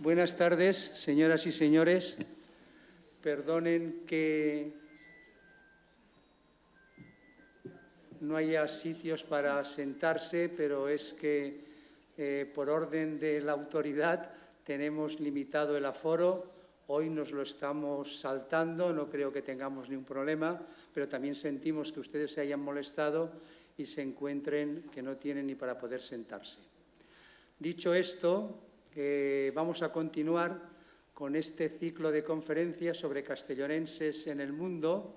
Buenas tardes, señoras y señores. Perdonen que no haya sitios para sentarse, pero es que por orden de la autoridad tenemos limitado el aforo. Hoy nos lo estamos saltando, no creo que tengamos ningún problema, pero también sentimos que ustedes se hayan molestado y se encuentren que no tienen ni para poder sentarse. Dicho esto, vamos a continuar con este ciclo de conferencias sobre castellonenses en el mundo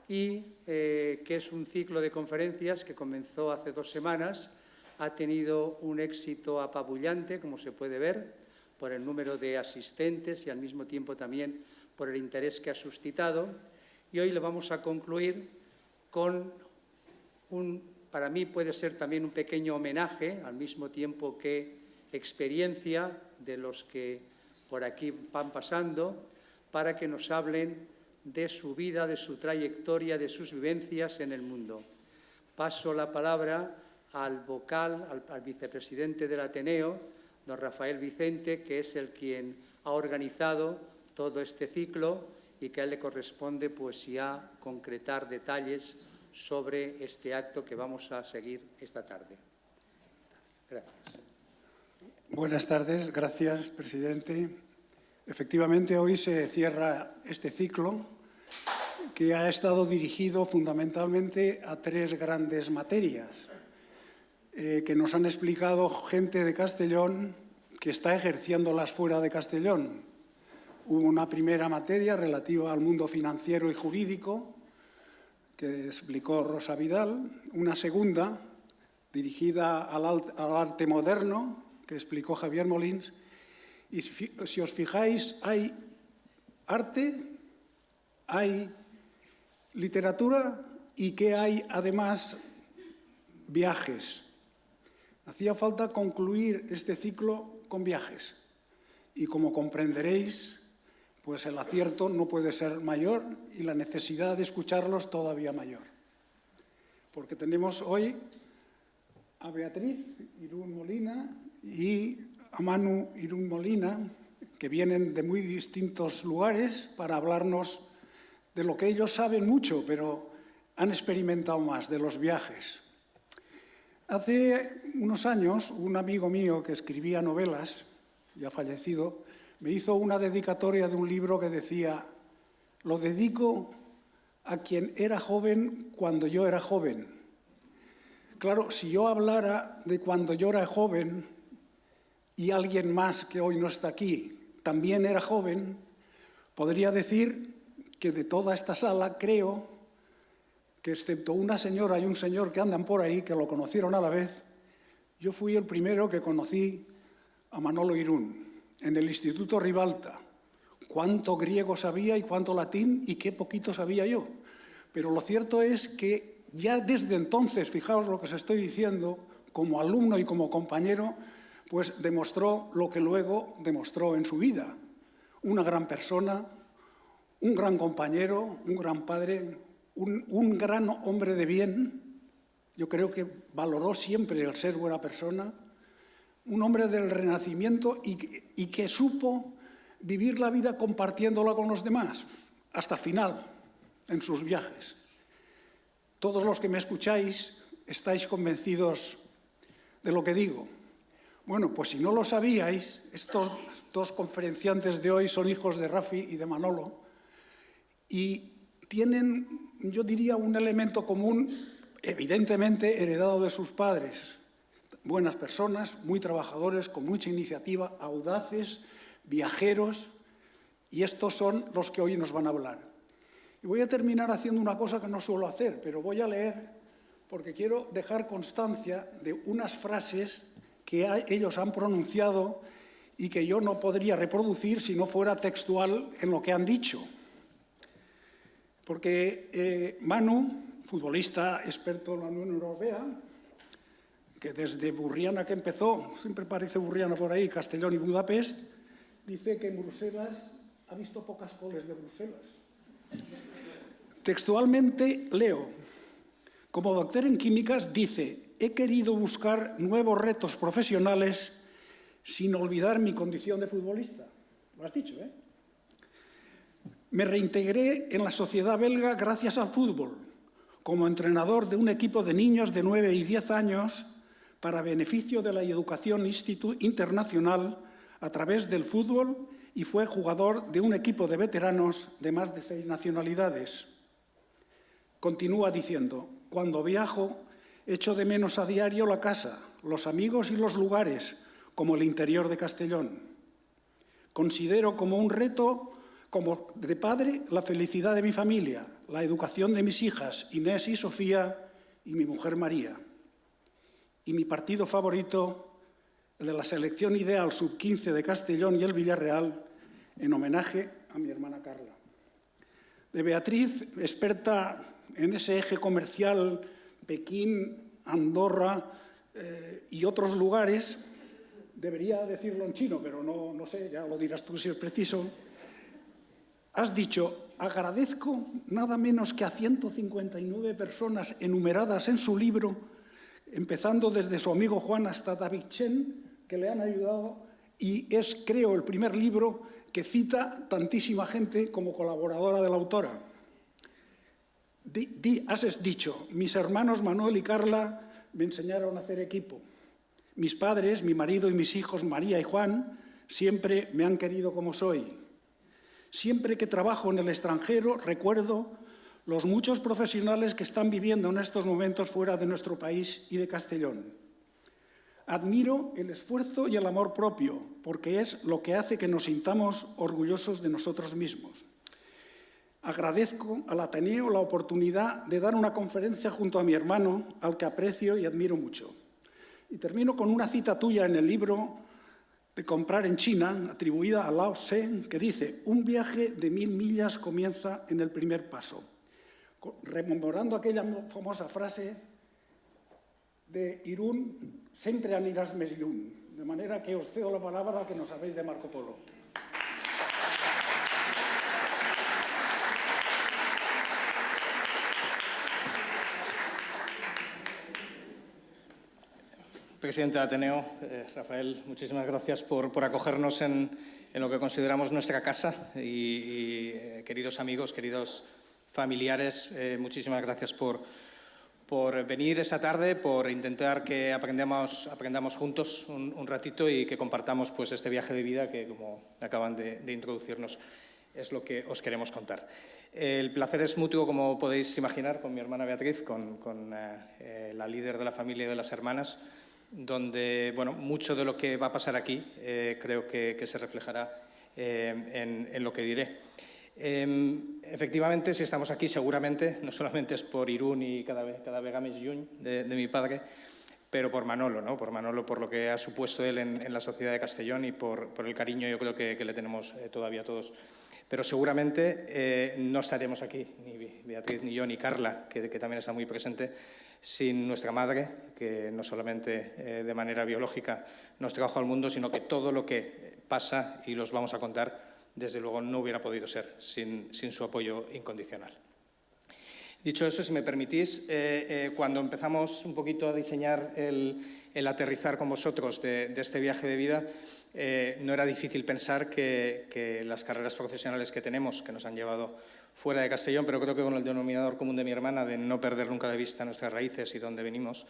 y que es un ciclo de conferencias que comenzó hace 2 semanas, ha tenido un éxito apabullante, como se puede ver, por el número de asistentes y al mismo tiempo también por el interés que ha suscitado. Y hoy lo vamos a concluir con para mí puede ser también un pequeño homenaje, al mismo tiempo que experiencia de los que por aquí van pasando, para que nos hablen de su vida, de su trayectoria, de sus vivencias en el mundo. Paso la palabra al vocal, al vicepresidente del Ateneo, don Rafael Vicente, que es el quien ha organizado todo este ciclo y que a él le corresponde pues ya concretar detalles sobre este acto que vamos a seguir esta tarde. Gracias. Buenas tardes, gracias, presidente. Efectivamente, hoy se cierra este ciclo que ha estado dirigido fundamentalmente a 3 grandes materias que nos han explicado gente de Castellón que está ejerciéndolas fuera de Castellón. Hubo una primera materia relativa al mundo financiero y jurídico que explicó Rosa Vidal, una segunda dirigida al arte moderno que explicó Javier Molins, y si os fijáis, hay arte, hay literatura y que hay además viajes. Hacía falta concluir este ciclo con viajes y como comprenderéis, pues el acierto no puede ser mayor y la necesidad de escucharlos todavía mayor. Porque tenemos hoy a Beatriz Irún Molina y a Manu Irún Molina, que vienen de muy distintos lugares para hablarnos de lo que ellos saben mucho, pero han experimentado más, de los viajes. Hace unos años, un amigo mío que escribía novelas, ya fallecido, me hizo una dedicatoria de un libro que decía: lo dedico a quien era joven cuando yo era joven. Claro, si yo hablara de cuando yo era joven y alguien más que hoy no está aquí también era joven, podría decir que de toda esta sala creo que, excepto una señora y un señor que andan por ahí, que lo conocieron a la vez, yo fui el primero que conocí a Manolo Irún en el Instituto Ribalta. Cuánto griego sabía y cuánto latín y qué poquito sabía yo. Pero lo cierto es que ya desde entonces, fijaos lo que os estoy diciendo, como alumno y como compañero, pues demostró lo que luego demostró en su vida. Una gran persona, un gran compañero, un gran padre, un gran hombre de bien. Yo creo que valoró siempre el ser buena persona, un hombre del Renacimiento y que supo vivir la vida compartiéndola con los demás, hasta el final, en sus viajes. Todos los que me escucháis estáis convencidos de lo que digo. Bueno, pues si no lo sabíais, estos 2 conferenciantes de hoy son hijos de Rafi y de Manolo y tienen, yo diría, un elemento común, evidentemente heredado de sus padres. Buenas personas, muy trabajadores, con mucha iniciativa, audaces, viajeros, y estos son los que hoy nos van a hablar. Y voy a terminar haciendo una cosa que no suelo hacer, pero voy a leer porque quiero dejar constancia de unas frases que ellos han pronunciado y que yo no podría reproducir si no fuera textual en lo que han dicho. Porque Manu, futbolista experto en la Unión Europea, que desde Burriana que empezó, siempre parece Burriana por ahí, Castellón y Budapest, dice que en Bruselas ha visto pocas coles de Bruselas. Textualmente leo: como doctor en químicas, dice, he querido buscar nuevos retos profesionales sin olvidar mi condición de futbolista. Lo has dicho, ¿eh? Me reintegré en la sociedad belga gracias al fútbol, como entrenador de un equipo de niños de 9 y 10 años para beneficio de la educación internacional a través del fútbol, y fue jugador de un equipo de veteranos de más de 6 nacionalidades. Continúa diciendo: cuando viajo, echo de menos a diario la casa, los amigos y los lugares, como el interior de Castellón. Considero como un reto, como de padre, la felicidad de mi familia, la educación de mis hijas, Inés y Sofía, y mi mujer María. Y mi partido favorito, el de la selección ideal sub-15 de Castellón y el Villarreal, en homenaje a mi hermana Carla. De Beatriz, experta en ese eje comercial Pekín, Andorra y otros lugares, debería decirlo en chino, pero no sé, ya lo dirás tú si es preciso. Has dicho: agradezco nada menos que a 159 personas enumeradas en su libro, empezando desde su amigo Juan hasta David Chen, que le han ayudado, y es, creo, el primer libro que cita tantísima gente como colaboradora de la autora. Has dicho: mis hermanos Manuel y Carla me enseñaron a hacer equipo. Mis padres, mi marido y mis hijos María y Juan, siempre me han querido como soy. Siempre que trabajo en el extranjero, recuerdo los muchos profesionales que están viviendo en estos momentos fuera de nuestro país y de Castellón. Admiro el esfuerzo y el amor propio, porque es lo que hace que nos sintamos orgullosos de nosotros mismos. Agradezco al Ateneo la oportunidad de dar una conferencia junto a mi hermano, al que aprecio y admiro mucho. Y termino con una cita tuya en el libro de Comprar en China, atribuida a Lao Tse, que dice: un viaje de 1000 millas comienza en el primer paso. Rememorando aquella famosa frase de Irún, sempre aniràs més lluny. De manera que os cedo la palabra que nos habléis de Marco Polo. Presidente de Ateneo, Rafael, muchísimas gracias por acogernos en lo que consideramos nuestra casa y queridos amigos, queridos familiares, muchísimas gracias por venir esta tarde, por intentar que aprendamos juntos un ratito y que compartamos pues este viaje de vida que, como acaban de introducirnos, es lo que os queremos contar. El placer es mutuo, como podéis imaginar, con mi hermana Beatriz, con la líder de la familia y de las hermanas, donde mucho de lo que va a pasar aquí creo que se reflejará en lo que diré. Efectivamente, si estamos aquí, seguramente no solamente es por Irún y cada vegada més lluny de mi padre, pero por Manolo, ¿no? Por Manolo, por lo que ha supuesto él en la sociedad de Castellón y por el cariño, yo creo que le tenemos todavía todos. Pero seguramente no estaremos aquí, ni Beatriz, ni yo, ni Carla, que también está muy presente, sin nuestra madre, que no solamente de manera biológica nos trajo al mundo, sino que todo lo que pasa, y los vamos a contar, desde luego no hubiera podido ser sin su apoyo incondicional. Dicho eso, si me permitís, cuando empezamos un poquito a diseñar el aterrizar con vosotros de este viaje de vida, no era difícil pensar que las carreras profesionales que tenemos, que nos han llevado fuera de Castellón, pero creo que con el denominador común de mi hermana, de no perder nunca de vista nuestras raíces y dónde venimos,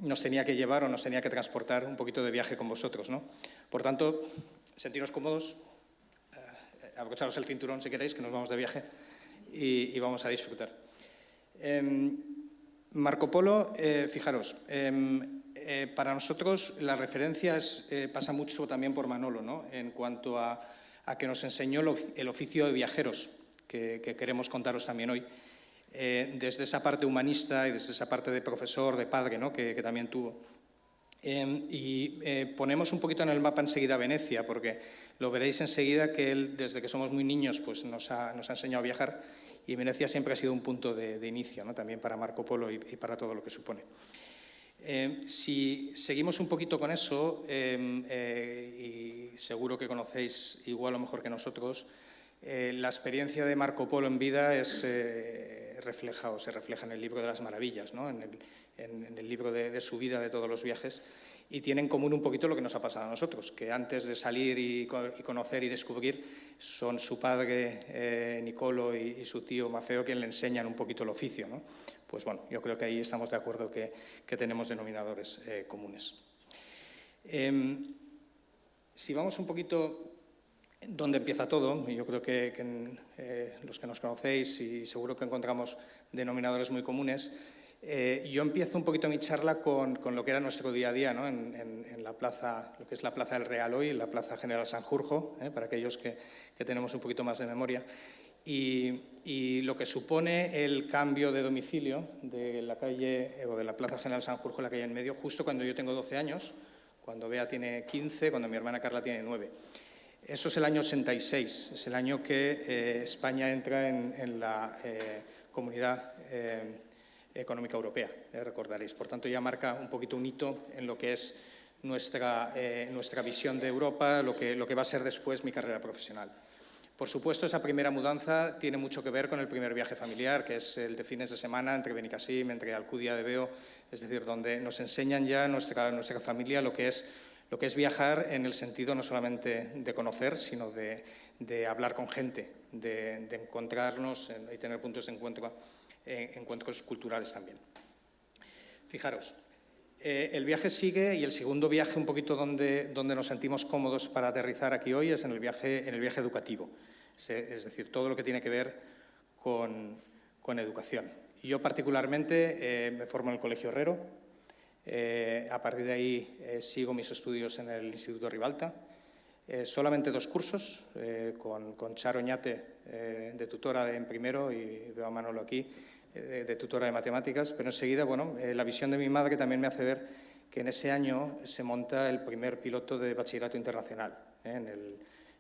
nos tenía que llevar o nos tenía que transportar un poquito de viaje con vosotros, ¿no? Por tanto, sentiros cómodos, abrocharos el cinturón si queréis, que nos vamos de viaje y vamos a disfrutar. Marco Polo, fijaros, para nosotros la referencia pasa mucho también por Manolo, ¿no? En cuanto a que nos enseñó el oficio de viajeros, que queremos contaros también hoy, desde esa parte humanista y desde esa parte de profesor, de padre, ¿no? que también tuvo. Ponemos un poquito en el mapa enseguida Venecia, porque lo veréis enseguida que él, desde que somos muy niños, pues nos ha enseñado a viajar, y Venecia siempre ha sido un punto de inicio, ¿no? También para Marco Polo y para todo lo que supone. Si seguimos un poquito con eso, y seguro que conocéis igual o mejor que nosotros, la experiencia de Marco Polo en vida se refleja en el libro de las maravillas, ¿no? en el libro de su vida, de todos los viajes. y tiene en común un poquito lo que nos ha pasado a nosotros, que antes de salir y conocer y descubrir, son su padre, Nicolo, y su tío Mafeo, quien le enseñan un poquito el oficio, ¿no? Pues bueno, yo creo que ahí estamos de acuerdo que tenemos denominadores comunes. Si vamos un poquito donde empieza todo, yo creo que los que nos conocéis y seguro que encontramos denominadores muy comunes. Yo empiezo un poquito mi charla con lo que era nuestro día a día, ¿no? en la plaza, lo que es la Plaza del Real hoy, la Plaza General Sanjurjo, para aquellos que tenemos un poquito más de memoria, y lo que supone el cambio de domicilio de la calle o de la Plaza General Sanjurjo, la calle en medio, justo cuando yo tengo 12 años, cuando Bea tiene 15, cuando mi hermana Carla tiene 9. Eso es el año 86, es el año que España entra en la Comunidad Económica Europea, recordaréis. Por tanto, ya marca un poquito un hito en lo que es nuestra visión de Europa, lo que va a ser después mi carrera profesional. Por supuesto, esa primera mudanza tiene mucho que ver con el primer viaje familiar, que es el de fines de semana entre Benicàssim, entre Alcúdia de Veo, es decir, donde nos enseñan ya nuestra familia lo que es viajar en el sentido no solamente de conocer, sino de hablar con gente, de encontrarnos y tener puntos de encuentros culturales también. Fijaros, el viaje sigue y el segundo viaje un poquito donde nos sentimos cómodos para aterrizar aquí hoy es en el viaje educativo, es decir, todo lo que tiene que ver con educación. Y yo particularmente me formo en el Colegio Herrero, a partir de ahí sigo mis estudios en el Instituto Ribalta, solamente 2 cursos, con Charo Oñate de tutora en primero y veo a Manolo aquí, de tutora de matemáticas, pero enseguida, bueno, la visión de mi madre también me hace ver que en ese año se monta el primer piloto de bachillerato internacional, en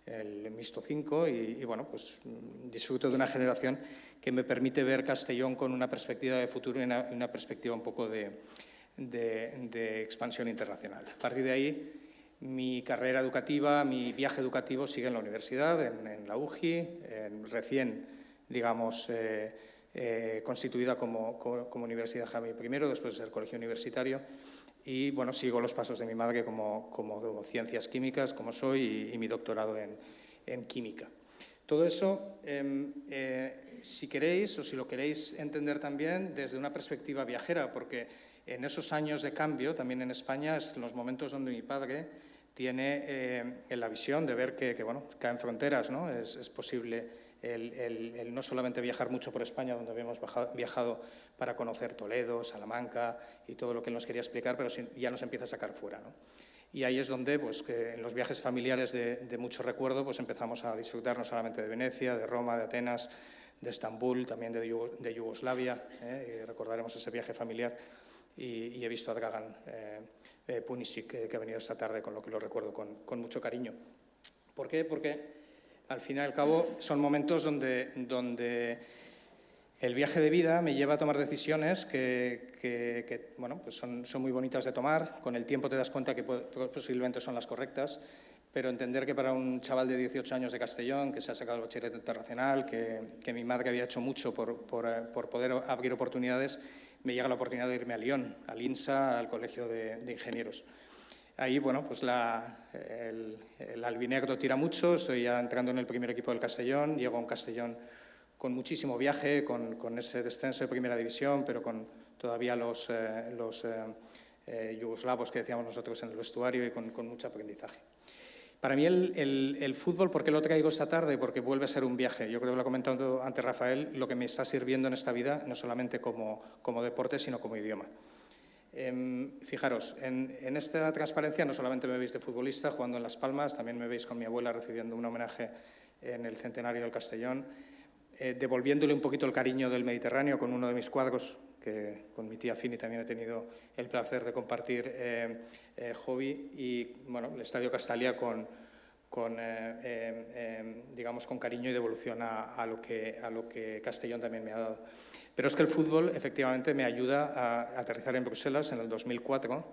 el Mixto 5 y bueno, pues disfruto de una generación que me permite ver Castellón con una perspectiva de futuro y una perspectiva un poco de expansión internacional. A partir de ahí, mi carrera educativa, mi viaje educativo sigue en la universidad, en la UGI, recién, digamos, constituida como Universidad Jaime I, después de ser colegio universitario, y bueno, sigo los pasos de mi madre como ciencias químicas, como soy, y mi doctorado en química. Todo eso, si queréis, o si lo queréis entender también desde una perspectiva viajera, porque en esos años de cambio, también en España, es los momentos donde mi padre tiene la visión de ver que bueno, caen fronteras, ¿no? Es posible el no solamente viajar mucho por España, donde habíamos viajado para conocer Toledo, Salamanca y todo lo que él nos quería explicar, pero ya nos empieza a sacar fuera, ¿no? Y ahí es donde, pues, que en los viajes familiares de mucho recuerdo, pues empezamos a disfrutar no solamente de Venecia, de Roma, de Atenas, de Estambul, también de Yugoslavia, y recordaremos ese viaje familiar, y he visto a Dragan Punisic, que ha venido esta tarde, con lo que lo recuerdo con mucho cariño. ¿Por qué? Porque al fin y al cabo son momentos donde el viaje de vida me lleva a tomar decisiones que bueno, pues son muy bonitas de tomar. Con el tiempo te das cuenta que posiblemente son las correctas, pero entender que para un chaval de 18 años de Castellón, que se ha sacado el bachillerato internacional, que mi madre había hecho mucho por poder abrir oportunidades, me llega la oportunidad de irme a Lyon, al INSA, al Colegio de Ingenieros. Ahí, bueno, pues el albinegro tira mucho, estoy ya entrando en el primer equipo del Castellón, llego a un Castellón con muchísimo viaje, con ese descenso de primera división, pero con todavía los yugoslavos que decíamos nosotros en el vestuario y con mucho aprendizaje. Para mí el fútbol, ¿por qué lo traigo esta tarde? Porque vuelve a ser un viaje. Yo creo que lo ha comentado antes Rafael, lo que me está sirviendo en esta vida, no solamente como deporte, sino como idioma. Fijaros, en esta transparencia no solamente me veis de futbolista jugando en Las Palmas, también me veis con mi abuela recibiendo un homenaje en el centenario del Castellón, devolviéndole un poquito el cariño del Mediterráneo con uno de mis cuadros, que con mi tía Fini también he tenido el placer de compartir hobby, y bueno, el Estadio Castalia digamos, con cariño y devolución a lo que Castellón también me ha dado. Pero es que el fútbol efectivamente me ayuda a aterrizar en Bruselas en el 2004,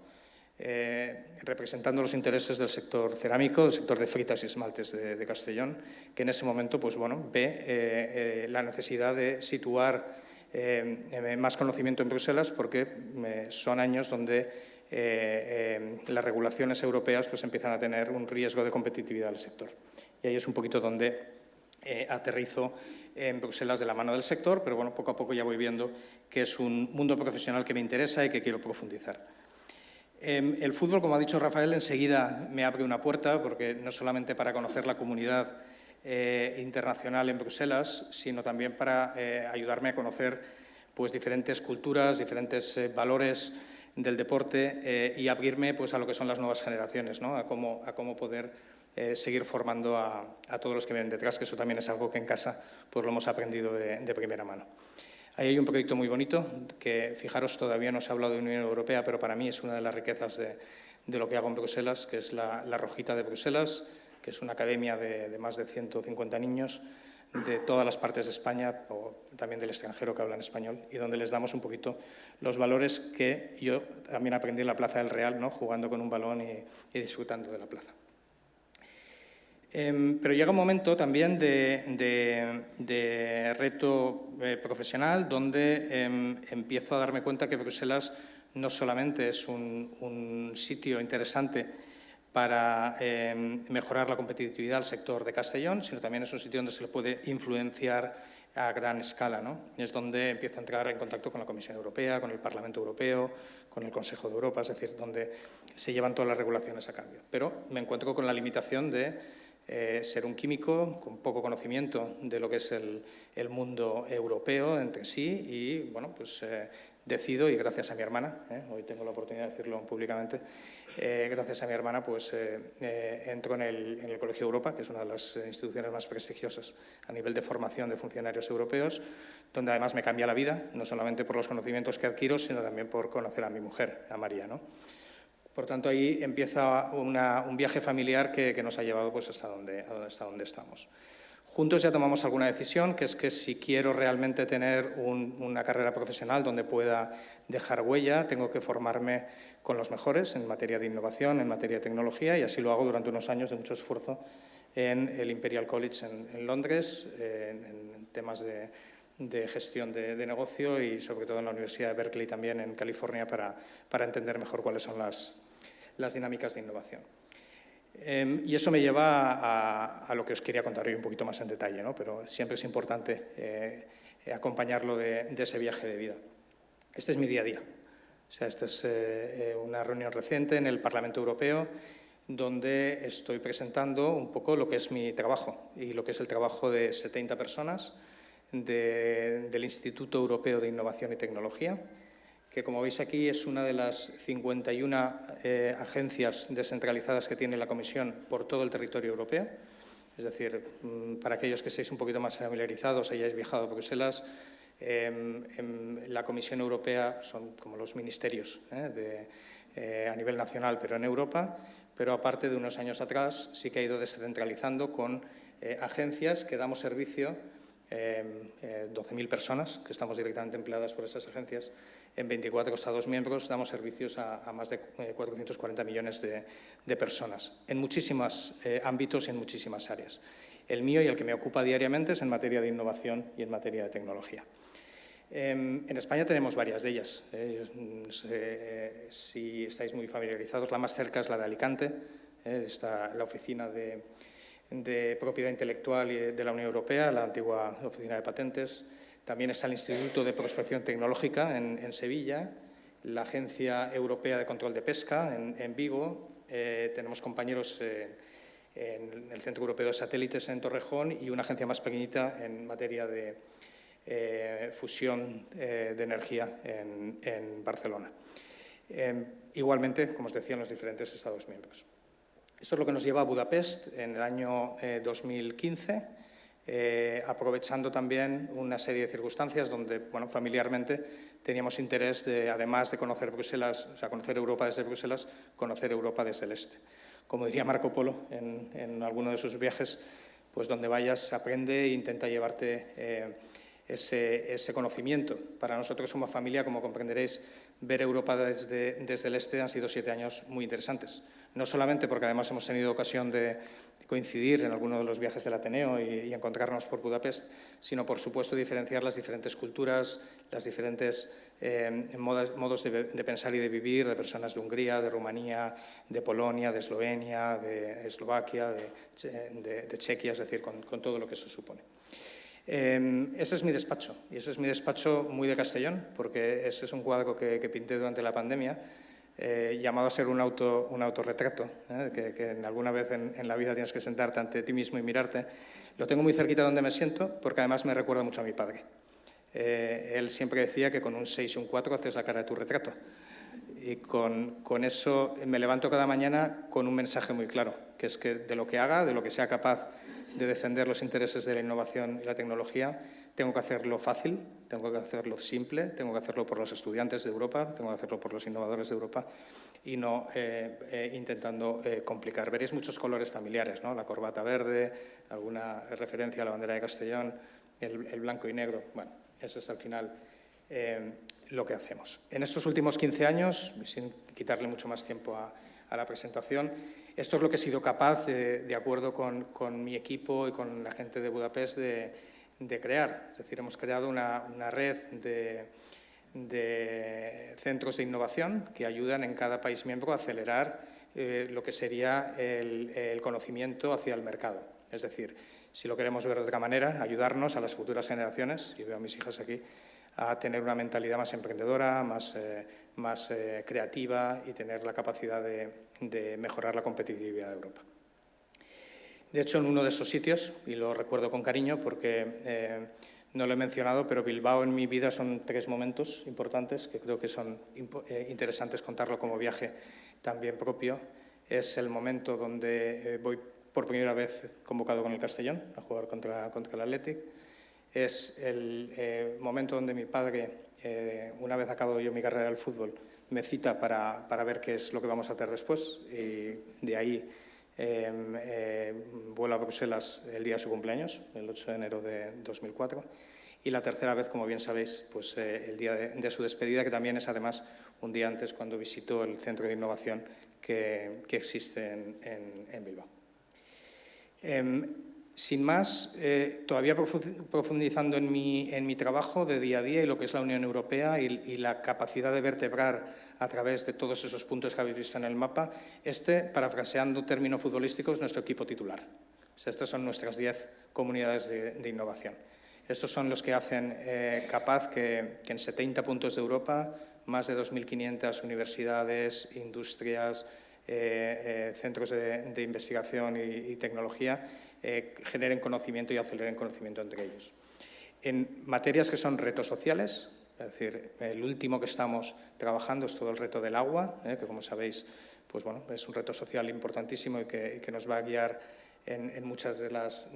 representando los intereses del sector cerámico, del sector de fritas y esmaltes de Castellón, que en ese momento, pues bueno, ve la necesidad de situar más conocimiento en Bruselas, porque son años donde las regulaciones europeas pues empiezan a tener un riesgo de competitividad del sector. Y ahí es un poquito donde aterrizo en Bruselas de la mano del sector, pero bueno, poco a poco ya voy viendo que es un mundo profesional que me interesa y que quiero profundizar. El fútbol, como ha dicho Rafael, enseguida me abre una puerta, porque no solamente para conocer la comunidad internacional en Bruselas, sino también para ayudarme a conocer pues, diferentes culturas, diferentes valores del deporte y abrirme pues, a lo que son las nuevas generaciones, ¿no? a cómo poder seguir formando a todos los que vienen detrás, que eso también es algo que en casa pues, lo hemos aprendido de primera mano. Ahí hay un proyecto muy bonito que, fijaros, todavía no se ha hablado de Unión Europea, pero para mí es una de las riquezas de lo que hago en Bruselas, que es la Rojita de Bruselas, que es una academia de más de 150 niños de todas las partes de España, o también del extranjero que hablan español, y donde les damos un poquito los valores que yo también aprendí en la Plaza del Real, ¿no? Jugando con un balón y disfrutando de la plaza. Pero llega un momento también de reto profesional donde empiezo a darme cuenta que Bruselas no solamente es un sitio interesante para mejorar la competitividad del sector de Castellón, sino también es un sitio donde se le puede influenciar a gran escala, ¿no? Es donde empiezo a entrar en contacto con la Comisión Europea, con el Parlamento Europeo, con el Consejo de Europa, es decir, donde se llevan todas las regulaciones a cambio. Pero me encuentro con la limitación de ser un químico con poco conocimiento de lo que es el mundo europeo entre sí y, bueno, pues decido, y gracias a mi hermana, hoy tengo la oportunidad de decirlo públicamente, gracias a mi hermana, pues entro en el Colegio Europa, que es una de las instituciones más prestigiosas a nivel de formación de funcionarios europeos, donde además me cambia la vida, no solamente por los conocimientos que adquiero, sino también por conocer a mi mujer, a María, ¿no? Por tanto, ahí empieza un viaje familiar que nos ha llevado pues, hasta donde estamos. Juntos ya tomamos alguna decisión, que es que si quiero realmente tener una carrera profesional donde pueda dejar huella, tengo que formarme con los mejores en materia de innovación, en materia de tecnología, y así lo hago durante unos años de mucho esfuerzo en el Imperial College en Londres, en temas de gestión de negocio y sobre todo en la Universidad de Berkeley también en California para entender mejor cuáles son las dinámicas de innovación. Y eso me lleva a lo que os quería contar hoy un poquito más en detalle, ¿no? Pero siempre es importante acompañarlo de ese viaje de vida. Este es mi día a día. O sea, esta es una reunión reciente en el Parlamento Europeo donde estoy presentando un poco lo que es mi trabajo y lo que es el trabajo de 70 personas del Instituto Europeo de Innovación y Tecnología, que como veis aquí es una de las 51 agencias descentralizadas que tiene la Comisión por todo el territorio europeo. Es decir, para aquellos que estéis un poquito más familiarizados, hayáis viajado a Bruselas, la Comisión Europea son como los ministerios a nivel nacional, pero en Europa, pero aparte de unos años atrás sí que ha ido descentralizando con agencias que damos servicio 12.000 personas que estamos directamente empleadas por esas agencias. En 24 Estados miembros damos servicios a más de 440 millones de personas en muchísimos ámbitos y en muchísimas áreas. El mío y el que me ocupa diariamente es en materia de innovación y en materia de tecnología. En España tenemos varias de ellas. Si estáis muy familiarizados, la más cerca es la de Alicante. Está la oficina de propiedad intelectual de la Unión Europea, la antigua Oficina de Patentes. También está el Instituto de Prospección Tecnológica en Sevilla, la Agencia Europea de Control de Pesca en Vigo. Tenemos compañeros en el Centro Europeo de Satélites en Torrejón y una agencia más pequeñita en materia de fusión de energía en Barcelona. Igualmente, como os decía, en los diferentes Estados miembros. Esto es lo que nos lleva a Budapest en el año 2015, aprovechando también una serie de circunstancias donde, bueno, familiarmente teníamos interés de, además de conocer Bruselas, o sea, conocer Europa desde Bruselas, conocer Europa desde el este. Como diría Marco Polo en alguno de sus viajes, pues donde vayas aprende e intenta llevarte ese conocimiento. Para nosotros como familia, como comprenderéis, ver Europa desde el este han sido 7 años muy interesantes. no solamente porque además hemos tenido ocasión de coincidir en alguno de los viajes del Ateneo y encontrarnos por Budapest, sino por supuesto diferenciar las diferentes culturas, las diferentes modos de pensar y de vivir de personas de Hungría, de Rumanía, de Polonia, de Eslovenia, de Eslovaquia, de Chequia, es decir, con todo lo que eso supone. Ese es mi despacho, y ese es mi despacho muy de Castellón, porque ese es un cuadro que pinté durante la pandemia, llamado a ser un autorretrato, que alguna vez en la vida tienes que sentarte ante ti mismo y mirarte. Lo tengo muy cerquita donde me siento, porque además me recuerda mucho a mi padre. Él siempre decía que con un 6 y un 4 haces la cara de tu retrato. Y con eso me levanto cada mañana con un mensaje muy claro, que es que de lo que haga, de lo que sea capaz de defender los intereses de la innovación y la tecnología, tengo que hacerlo fácil, tengo que hacerlo simple, tengo que hacerlo por los estudiantes de Europa, tengo que hacerlo por los innovadores de Europa y no intentando complicar. Veréis muchos colores familiares, ¿no? La corbata verde, alguna referencia a la bandera de Castellón, el blanco y negro. Bueno, eso es al final lo que hacemos. En estos últimos 15 años, sin quitarle mucho más tiempo a la presentación, esto es lo que he sido capaz, de acuerdo con mi equipo y con la gente de Budapest, de crear. Es decir, hemos creado una red de centros de innovación que ayudan en cada país miembro a acelerar lo que sería el conocimiento hacia el mercado. Es decir, si lo queremos ver de otra manera, ayudarnos a las futuras generaciones, y veo a mis hijas aquí, a tener una mentalidad más emprendedora, más creativa y tener la capacidad de mejorar la competitividad de Europa. De hecho, en uno de esos sitios, y lo recuerdo con cariño porque no lo he mencionado, pero Bilbao en mi vida son 3 momentos importantes que creo que son interesantes contarlo como viaje también propio. Es el momento donde voy por primera vez convocado con el Castellón a jugar contra el Athletic. Es el momento donde mi padre, una vez acabado yo mi carrera del fútbol, me cita para ver qué es lo que vamos a hacer después. Y de ahí vuelo a Bruselas el día de su cumpleaños, el 8 de enero de 2004. Y la tercera vez, como bien sabéis, pues, el día de su despedida, que también es además un día antes cuando visitó el centro de innovación que existe en Bilbao. Sin más, todavía profundizando en mi trabajo de día a día y lo que es la Unión Europea y la capacidad de vertebrar a través de todos esos puntos que habéis visto en el mapa, parafraseando términos futbolísticos, nuestro equipo titular. O sea, estas son nuestras 10 comunidades de innovación. Estos son los que hacen capaz que en 70 puntos de Europa, más de 2.500 universidades, industrias, centros de investigación y tecnología generen conocimiento y aceleren conocimiento entre ellos. En materias que son retos sociales, es decir, el último que estamos trabajando es todo el reto del agua, que como sabéis, pues bueno, es un reto social importantísimo y que nos va a guiar en muchas de las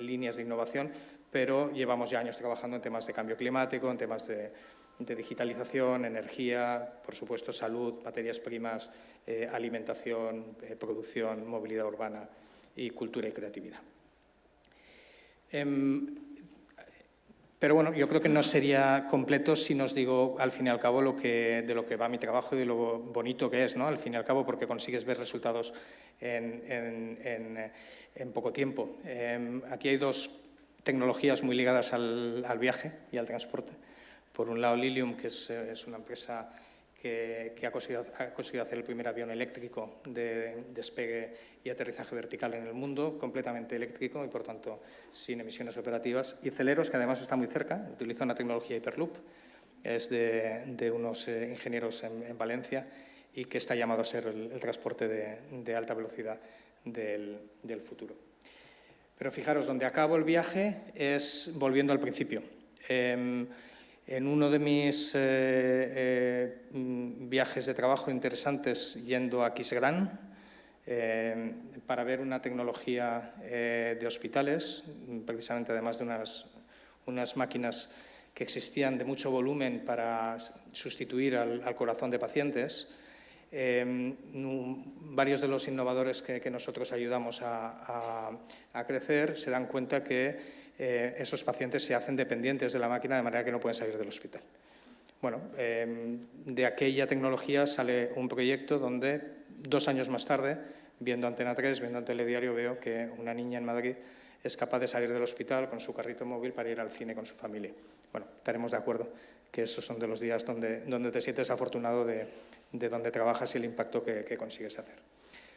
líneas de innovación, pero llevamos ya años trabajando en temas de cambio climático, en temas de digitalización, energía, por supuesto salud, materias primas, alimentación, producción, movilidad urbana y cultura y creatividad. Pero bueno, yo creo que no sería completo si nos digo al fin y al cabo de lo que va mi trabajo y de lo bonito que es, ¿no? Al fin y al cabo, porque consigues ver resultados en poco tiempo. Aquí hay 2 tecnologías muy ligadas al viaje y al transporte. Por un lado, Lilium, que es una empresa que ha conseguido hacer el primer avión eléctrico de despegue y aterrizaje vertical en el mundo, completamente eléctrico y, por tanto, sin emisiones operativas. Y Celeros, que además está muy cerca, utiliza una tecnología Hyperloop, es de unos ingenieros en Valencia y que está llamado a ser el transporte de alta velocidad del futuro. Pero fijaros, donde acabo el viaje es volviendo al principio. En uno de mis viajes de trabajo interesantes, yendo a Aquisgrán, para ver una tecnología de hospitales, precisamente además de unas máquinas que existían de mucho volumen para sustituir al corazón de pacientes. Varios de los innovadores que nosotros ayudamos a crecer se dan cuenta que esos pacientes se hacen dependientes de la máquina de manera que no pueden salir del hospital. Bueno, de aquella tecnología sale un proyecto donde 2 años más tarde, viendo Antena 3, viendo en Telediario, veo que una niña en Madrid es capaz de salir del hospital con su carrito móvil para ir al cine con su familia. Bueno, estaremos de acuerdo que esos son de los días donde te sientes afortunado de donde trabajas y el impacto que consigues hacer.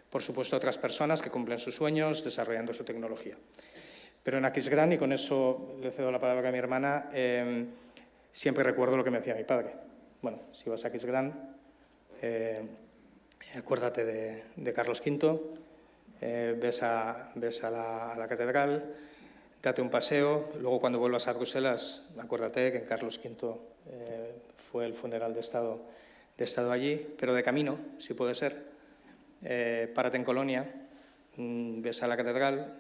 Por supuesto, otras personas que cumplen sus sueños desarrollando su tecnología. Pero en Aquisgrán, y con eso le cedo la palabra a mi hermana, siempre recuerdo lo que me decía mi padre. Bueno, si vas a Aquisgrán, acuérdate de Carlos V, ves a la catedral, date un paseo, luego cuando vuelvas a Bruselas, acuérdate que en Carlos V fue el funeral de Estado allí, pero de camino, si puede ser, párate en Colonia, ves a la catedral,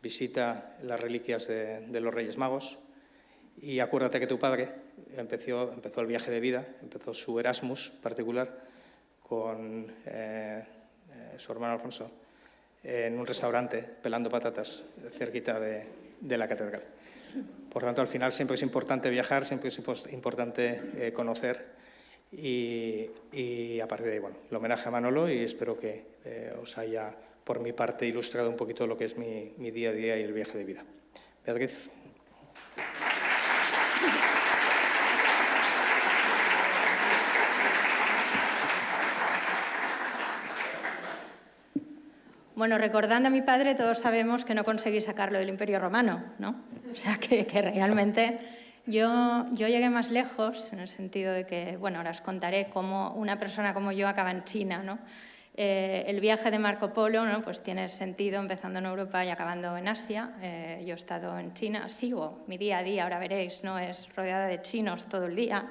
visita las reliquias de los Reyes Magos y acuérdate que tu padre empezó el viaje de vida, empezó su Erasmus particular con su hermano Alfonso en un restaurante pelando patatas cerquita de la catedral. Por tanto, al final siempre es importante viajar, siempre es importante conocer y a partir de ahí, bueno, el homenaje a Manolo y espero que os haya, por mi parte, ilustrado un poquito lo que es mi día a día y el viaje de vida. Beatriz. Bueno, recordando a mi padre, todos sabemos que no conseguí sacarlo del Imperio Romano, ¿no? O sea, que realmente yo llegué más lejos, en el sentido de que, bueno, ahora os contaré cómo una persona como yo acaba en China, ¿no? El viaje de Marco Polo, ¿no? Pues tiene sentido empezando en Europa y acabando en Asia. Yo he estado en China, sigo mi día a día, ahora veréis, ¿no? Es rodeada de chinos todo el día,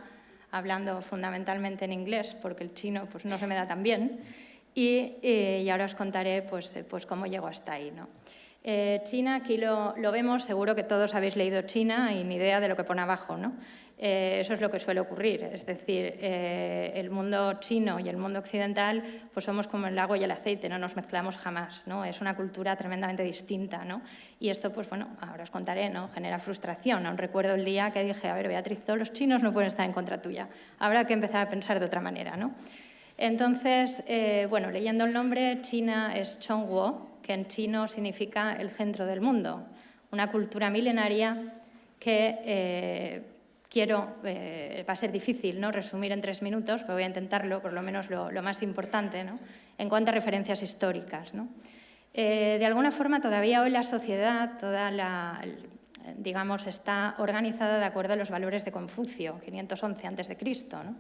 hablando fundamentalmente en inglés, porque el chino pues, no se me da tan bien. Y ahora os contaré pues cómo llego hasta ahí, ¿no? China, aquí lo vemos, seguro que todos habéis leído China y ni idea de lo que pone abajo, ¿no? Eso es lo que suele ocurrir, es decir, el mundo chino y el mundo occidental pues somos como el agua y el aceite, no nos mezclamos jamás, ¿no? Es una cultura tremendamente distinta, ¿no? Y esto, pues bueno, ahora os contaré, ¿no? Genera frustración. Aún recuerdo el día que dije, a ver, Beatriz, todos los chinos no pueden estar en contra tuya, habrá que empezar a pensar de otra manera, ¿no? Entonces, bueno, leyendo el nombre, China es Chongguo, que en chino significa el centro del mundo, una cultura milenaria que va a ser difícil, ¿no? Resumir en 3 minutos, pero voy a intentarlo, por lo menos lo más importante, ¿no? En cuanto a referencias históricas, ¿no? De alguna forma, todavía hoy la sociedad, digamos, está organizada de acuerdo a los valores de Confucio, 511 a.C., ¿no?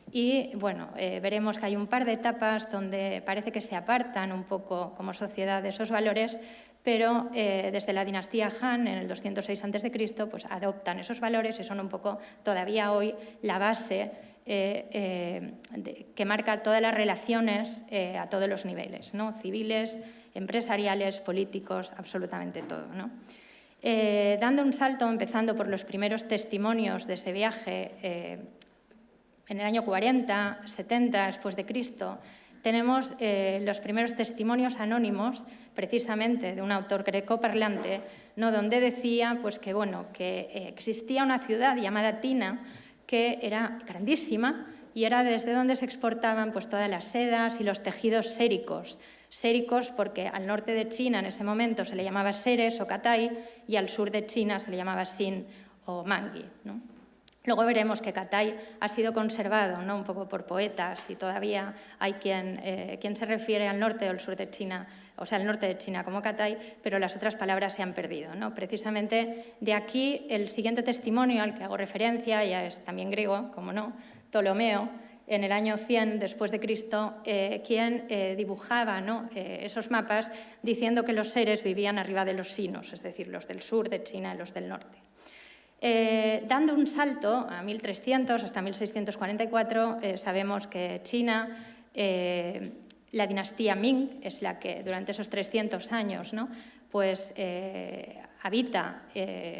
Y, bueno, veremos que hay un par de etapas donde parece que se apartan un poco como sociedad de esos valores, pero desde la dinastía Han, en el 206 a.C., pues adoptan esos valores y son un poco todavía hoy la base que marca todas las relaciones a todos los niveles, ¿no? Civiles, empresariales, políticos, absolutamente todo, ¿no? Dando un salto, empezando por los primeros testimonios de ese viaje, en el año 40, 70 después de Cristo, tenemos los primeros testimonios anónimos, precisamente de un autor grecoparlante, ¿no? Donde decía pues, que existía una ciudad llamada Tina, que era grandísima y era desde donde se exportaban pues, todas las sedas y los tejidos séricos. Séricos porque al norte de China en ese momento se le llamaba Seres o Catay y al sur de China se le llamaba Xin o Mangi, ¿no? Luego veremos que Catay ha sido conservado, ¿no? Un poco por poetas y todavía hay quien se refiere al norte o al sur de China, o sea, al norte de China como Catay, pero las otras palabras se han perdido, ¿no? Precisamente de aquí el siguiente testimonio al que hago referencia, ya es también griego, como no, Ptolomeo, en el año 100 después de Cristo, quien dibujaba, ¿no? Esos mapas diciendo que los seres vivían arriba de los sinos, es decir, los del sur de China y los del norte. Dando un salto a 1300 hasta 1644, sabemos que China, la dinastía Ming, es la que durante esos 300 años, ¿no? Pues habita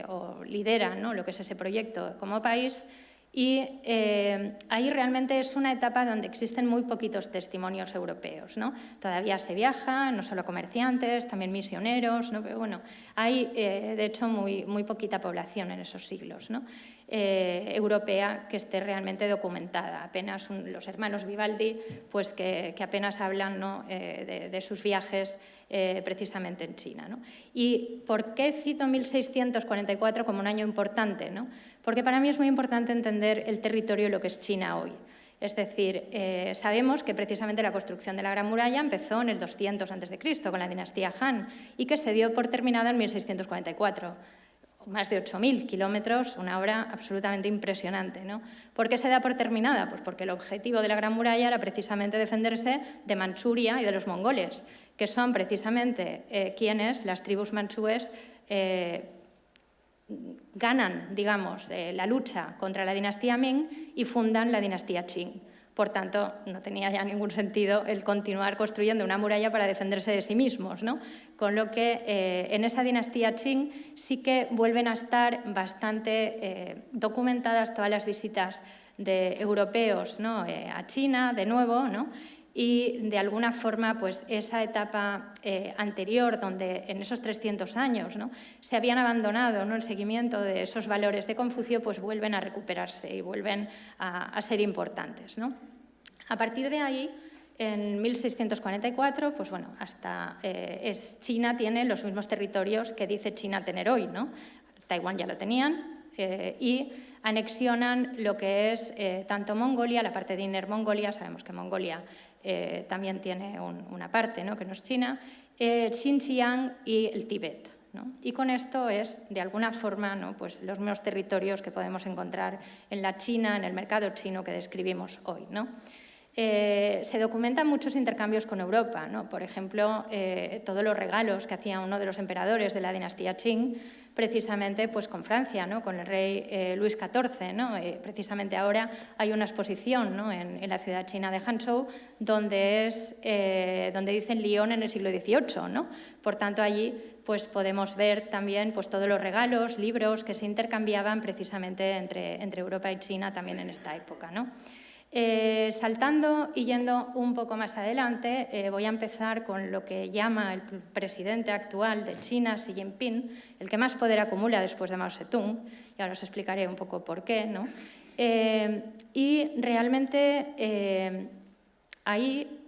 o lidera, ¿no? Lo que es ese proyecto como país. Y ahí realmente es una etapa donde existen muy poquitos testimonios europeos, ¿no? Todavía se viaja, no solo comerciantes, también misioneros, ¿no? Pero bueno, hay de hecho muy poquita población en esos siglos, ¿no? europea que esté realmente documentada. Apenas los hermanos Vivaldi, pues que apenas hablan, ¿no?, de sus viajes precisamente en China, ¿no? ¿Y por qué cito 1644 como un año importante, ¿no? Porque para mí es muy importante entender el territorio y lo que es China hoy. Es decir, sabemos que precisamente la construcción de la Gran Muralla empezó en el 200 a.C., con la dinastía Han, y que se dio por terminada en 1644. Más de 8.000 kilómetros, una obra absolutamente impresionante, ¿no? ¿Por qué se da por terminada? Pues porque el objetivo de la Gran Muralla era precisamente defenderse de Manchuria y de los mongoles, que son precisamente quienes, las tribus manchúes, ganan, digamos, la lucha contra la dinastía Ming y fundan la dinastía Qing. Por tanto, no tenía ya ningún sentido el continuar construyendo una muralla para defenderse de sí mismos, ¿no? Con lo que en esa dinastía Qing sí que vuelven a estar bastante documentadas todas las visitas de europeos, ¿no?, a China, de nuevo, ¿no? Y de alguna forma, pues esa etapa anterior, donde en esos 300 años, ¿no?, se habían abandonado, ¿no?, el seguimiento de esos valores de Confucio, pues vuelven a recuperarse y vuelven a ser importantes, ¿no? A partir de ahí, en 1644, pues bueno, hasta China tiene los mismos territorios que dice China tener hoy, ¿no? Taiwán ya lo tenían y anexionan lo que es tanto Mongolia, la parte de Inner Mongolia, sabemos que Mongolia también tiene una parte, ¿no?, que no es China, Xinjiang y el Tíbet, ¿no? Y con esto es, de alguna forma, ¿no?, pues los mismos territorios que podemos encontrar en la China, en el mercado chino que describimos hoy, ¿no? Se documentan muchos intercambios con Europa, ¿no? Por ejemplo, todos los regalos que hacía uno de los emperadores de la dinastía Qing, precisamente pues con Francia, ¿no?, con el rey Luis XIV, ¿no? Precisamente ahora hay una exposición, ¿no?, en la ciudad china de Hangzhou, donde dicen Lyon en el siglo XVIII, ¿no? Por tanto, allí pues podemos ver también pues todos los regalos, libros que se intercambiaban precisamente entre Europa y China también en esta época, ¿no? Saltando y yendo un poco más adelante, voy a empezar con lo que llama el presidente actual de China, Xi Jinping, el que más poder acumula después de Mao Zedong, y ahora os explicaré un poco por qué, ¿no? Y realmente ahí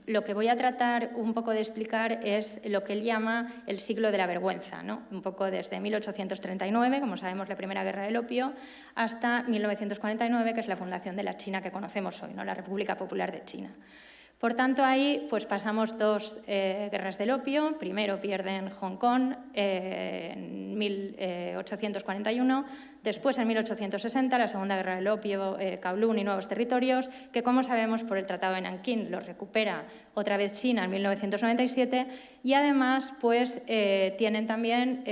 lo que voy a tratar un poco de explicar es lo que él llama el siglo de la vergüenza, ¿no? Un poco desde 1839, como sabemos, la Primera Guerra del Opio, hasta 1949, que es la fundación de la China que conocemos hoy, ¿no?, la República Popular de China. Por tanto, ahí pues pasamos dos guerras del opio. Primero pierden Hong Kong en 1841, después en 1860 la Segunda Guerra del Opio, Kowloon y nuevos territorios, que como sabemos por el Tratado de Nankín los recupera otra vez China en 1997 y además pues tienen también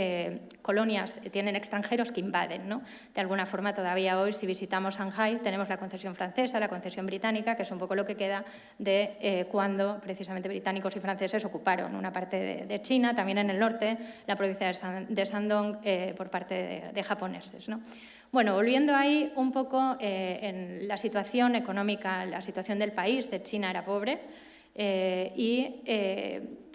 colonias, tienen extranjeros que invaden, ¿no? De alguna forma todavía hoy si visitamos Shanghái tenemos la concesión francesa, la concesión británica, que es un poco lo que queda de cuando precisamente británicos y franceses ocuparon una parte de China, también en el norte, la provincia de Shandong por parte de japoneses, ¿no? Bueno, volviendo ahí un poco en la situación económica, la situación del país, de China era pobre y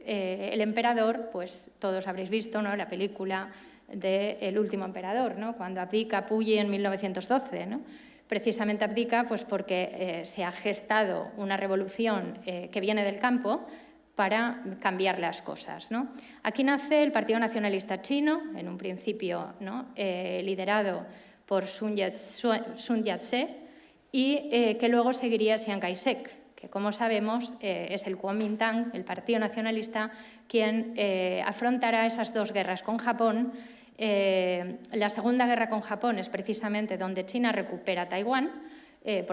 el emperador, pues todos habréis visto, ¿no?, la película de El último emperador, ¿no?, cuando abdica Puyi en 1912, ¿no? Precisamente abdica pues porque se ha gestado una revolución que viene del campo para cambiar las cosas, ¿no? Aquí nace el Partido Nacionalista Chino, en un principio, ¿no?, liderado por Sun Yat-sen y que luego seguiría Chiang Kai-shek, que como sabemos es el Kuomintang, el Partido Nacionalista, quien afrontará esas dos guerras con Japón. La Segunda Guerra con Japón es precisamente donde China recupera Taiwán,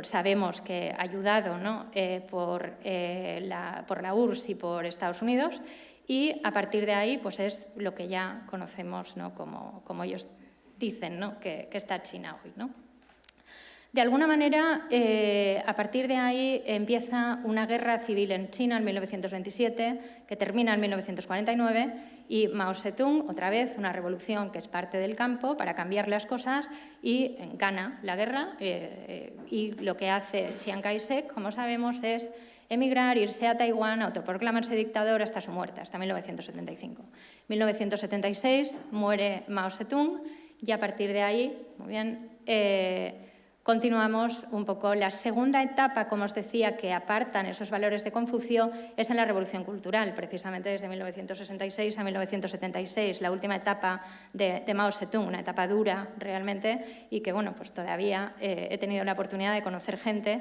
sabemos que ayudado, ¿no?, por la URSS y por Estados Unidos, y a partir de ahí pues es lo que ya conocemos, ¿no?, como ellos dicen, ¿no?, que está China hoy, ¿no? De alguna manera, a partir de ahí empieza una guerra civil en China en 1927, que termina en 1949, y Mao Zedong, otra vez, una revolución que es parte del campo para cambiar las cosas, y gana la guerra. Y lo que hace Chiang Kai-shek, como sabemos, es emigrar, irse a Taiwán, autoproclamarse dictador hasta su muerte, hasta 1975. En 1976 muere Mao Zedong, y a partir de ahí, muy bien, continuamos un poco. La segunda etapa, como os decía, que apartan esos valores de Confucio, es en la Revolución Cultural, precisamente desde 1966 a 1976, la última etapa de Mao Zedong, una etapa dura realmente y que, bueno, pues todavía he tenido la oportunidad de conocer gente,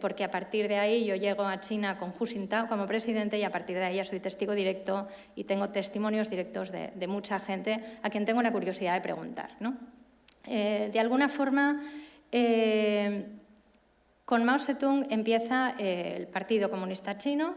porque a partir de ahí yo llego a China con Hu Jintao como presidente y a partir de ahí ya soy testigo directo y tengo testimonios directos de mucha gente a quien tengo la curiosidad de preguntar, ¿no? De alguna forma, con Mao Zedong empieza el Partido Comunista Chino,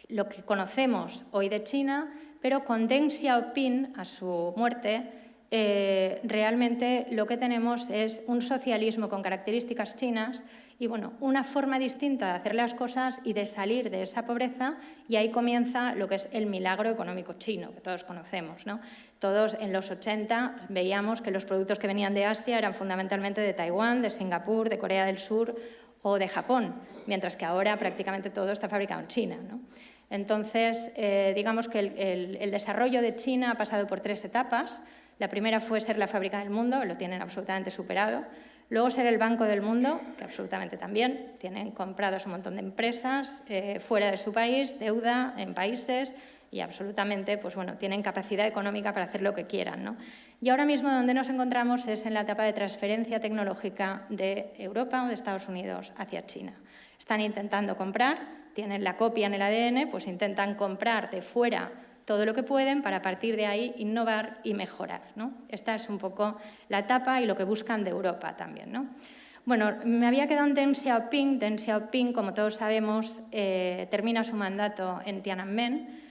lo que conocemos hoy de China, pero con Deng Xiaoping, a su muerte, realmente lo que tenemos es un socialismo con características chinas y, bueno, una forma distinta de hacer las cosas y de salir de esa pobreza, y ahí comienza lo que es el milagro económico chino, que todos conocemos, ¿no? Todos en los 80 veíamos que los productos que venían de Asia eran fundamentalmente de Taiwán, de Singapur, de Corea del Sur o de Japón, mientras que ahora prácticamente todo está fabricado en China, ¿no? Entonces, digamos que el desarrollo de China ha pasado por 3 etapas. La primera fue ser la fábrica del mundo, lo tienen absolutamente superado. Luego ser el banco del mundo, que absolutamente también. Tienen comprados un montón de empresas fuera de su país, deuda en países y absolutamente, pues bueno, tienen capacidad económica para hacer lo que quieran, ¿no? Y ahora mismo donde nos encontramos es en la etapa de transferencia tecnológica de Europa o de Estados Unidos hacia China. Están intentando comprar, tienen la copia en el ADN, pues intentan comprar de fuera todo lo que pueden para a partir de ahí innovar y mejorar, ¿no? Esta es un poco la etapa y lo que buscan de Europa también, ¿no? Bueno, me había quedado en Deng Xiaoping. Deng Xiaoping, como todos sabemos, termina su mandato en Tiananmen,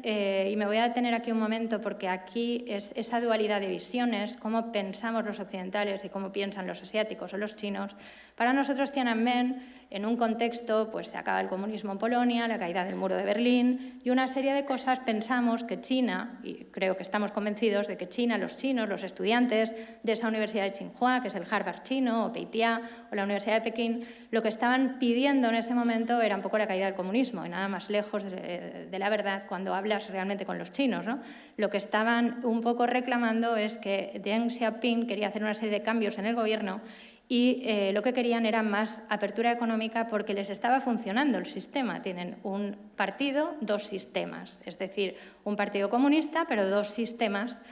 y me voy a detener aquí un momento porque aquí es esa dualidad de visiones, cómo pensamos los occidentales y cómo piensan los asiáticos o los chinos. Para nosotros Tiananmen, en un contexto, pues se acaba el comunismo en Polonia, la caída del muro de Berlín y una serie de cosas, pensamos que China, y creo que estamos convencidos de que China, los chinos, los estudiantes de esa universidad de Tsinghua, que es el Harvard chino, o Peitia, o la Universidad de Pekín, lo que estaban pidiendo en ese momento era un poco la caída del comunismo, y nada más lejos de la verdad cuando hablas realmente con los chinos, ¿no? Lo que estaban un poco reclamando es que Deng Xiaoping quería hacer una serie de cambios en el gobierno y lo que querían era más apertura económica porque les estaba funcionando el sistema. Tienen un partido, 2 sistemas, es decir, un partido comunista, pero 2 sistemas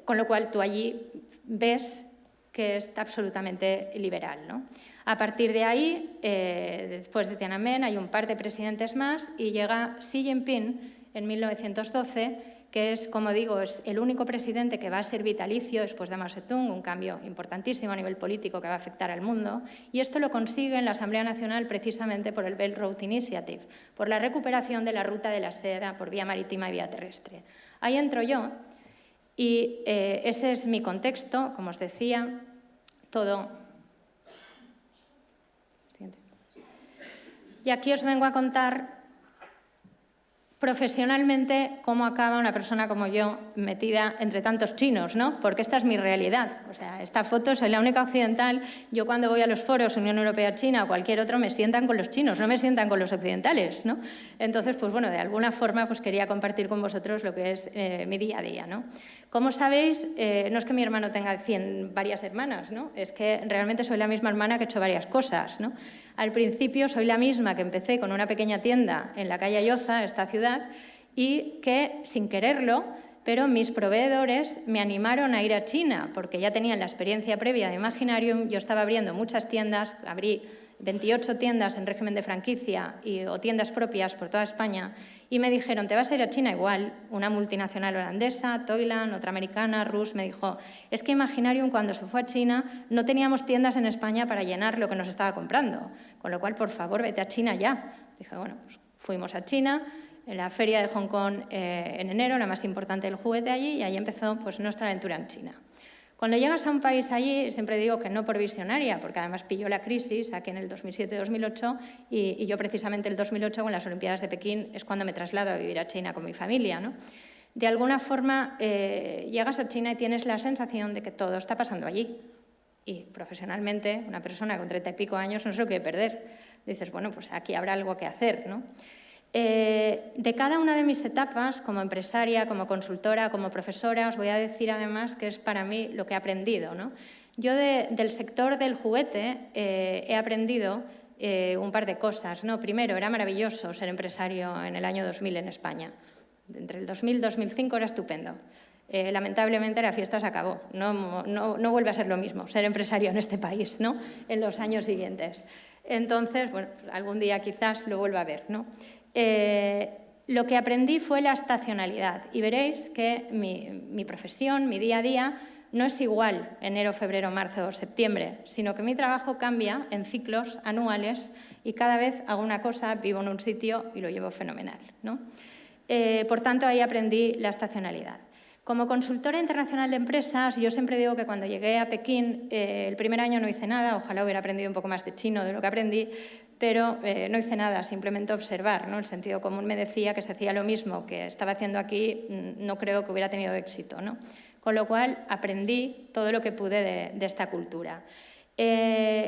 con lo cual tú allí ves que es absolutamente liberal, ¿no? A partir de ahí, después de Tiananmen, hay un par de presidentes más y llega Xi Jinping en 1912, que es, como digo, es el único presidente que va a ser vitalicio después de Mao Zedong, un cambio importantísimo a nivel político que va a afectar al mundo, y esto lo consigue en la Asamblea Nacional precisamente por el Belt Road Initiative, por la recuperación de la ruta de la seda por vía marítima y vía terrestre. Ahí entro yo y ese es mi contexto, como os decía, todo. Y aquí os vengo a contar profesionalmente cómo acaba una persona como yo metida entre tantos chinos, ¿no? Porque esta es mi realidad. O sea, esta foto, soy la única occidental. Yo cuando voy a los foros Unión Europea-China o cualquier otro me sientan con los chinos, no me sientan con los occidentales, ¿no? Entonces, pues bueno, de alguna forma pues quería compartir con vosotros lo que es mi día a día, ¿no? Como sabéis, no es que mi hermano tenga varias hermanas, ¿no? Es que realmente soy la misma hermana que he hecho varias cosas, ¿no? Al principio soy la misma que empecé con una pequeña tienda en la calle Ayoza, esta ciudad, y que, sin quererlo, pero mis proveedores me animaron a ir a China, porque ya tenían la experiencia previa de Imaginarium. Yo estaba abriendo muchas tiendas, abrí 28 tiendas en régimen de franquicia o tiendas propias por toda España, y me dijeron, te vas a ir a China igual. Una multinacional holandesa, Toyland, otra americana, Rus, me dijo, es que Imaginarium cuando se fue a China no teníamos tiendas en España para llenar lo que nos estaba comprando, con lo cual, por favor, vete a China ya. Dije, bueno, pues fuimos a China, en la feria de Hong Kong en enero, la más importante del juguete allí, y ahí empezó pues, nuestra aventura en China. Cuando llegas a un país allí, siempre digo que no por visionaria, porque además pilló la crisis aquí en el 2007-2008 y yo precisamente el 2008 con las Olimpiadas de Pekín es cuando me traslado a vivir a China con mi familia, ¿no? De alguna forma llegas a China y tienes la sensación de que todo está pasando allí. Y profesionalmente, una persona con 30 y pico años no se lo quiere perder. Dices, bueno, pues aquí habrá algo que hacer, ¿no? De cada una de mis etapas, como empresaria, como consultora, como profesora, os voy a decir además que es para mí lo que he aprendido, ¿no? Yo del sector del juguete he aprendido un par de cosas, ¿no? Primero, era maravilloso ser empresario en el año 2000 en España. Entre el 2000 y 2005 era estupendo. Lamentablemente la fiesta se acabó. No vuelve a ser lo mismo ser empresario en este país, ¿no? En los años siguientes. Entonces, bueno, algún día quizás lo vuelva a ver, ¿no? Lo que aprendí fue la estacionalidad y veréis que mi profesión, mi día a día, no es igual enero, febrero, marzo o septiembre, sino que mi trabajo cambia en ciclos anuales y cada vez hago una cosa, vivo en un sitio y lo llevo fenomenal, ¿no? Por tanto, ahí aprendí la estacionalidad. Como consultora internacional de empresas, yo siempre digo que cuando llegué a Pekín, el primer año no hice nada, ojalá hubiera aprendido un poco más de chino de lo que aprendí, pero no hice nada, simplemente observar, ¿no? El sentido común me decía que se hacía lo mismo que estaba haciendo aquí, no creo que hubiera tenido éxito, ¿no? Con lo cual aprendí todo lo que pude de esta cultura.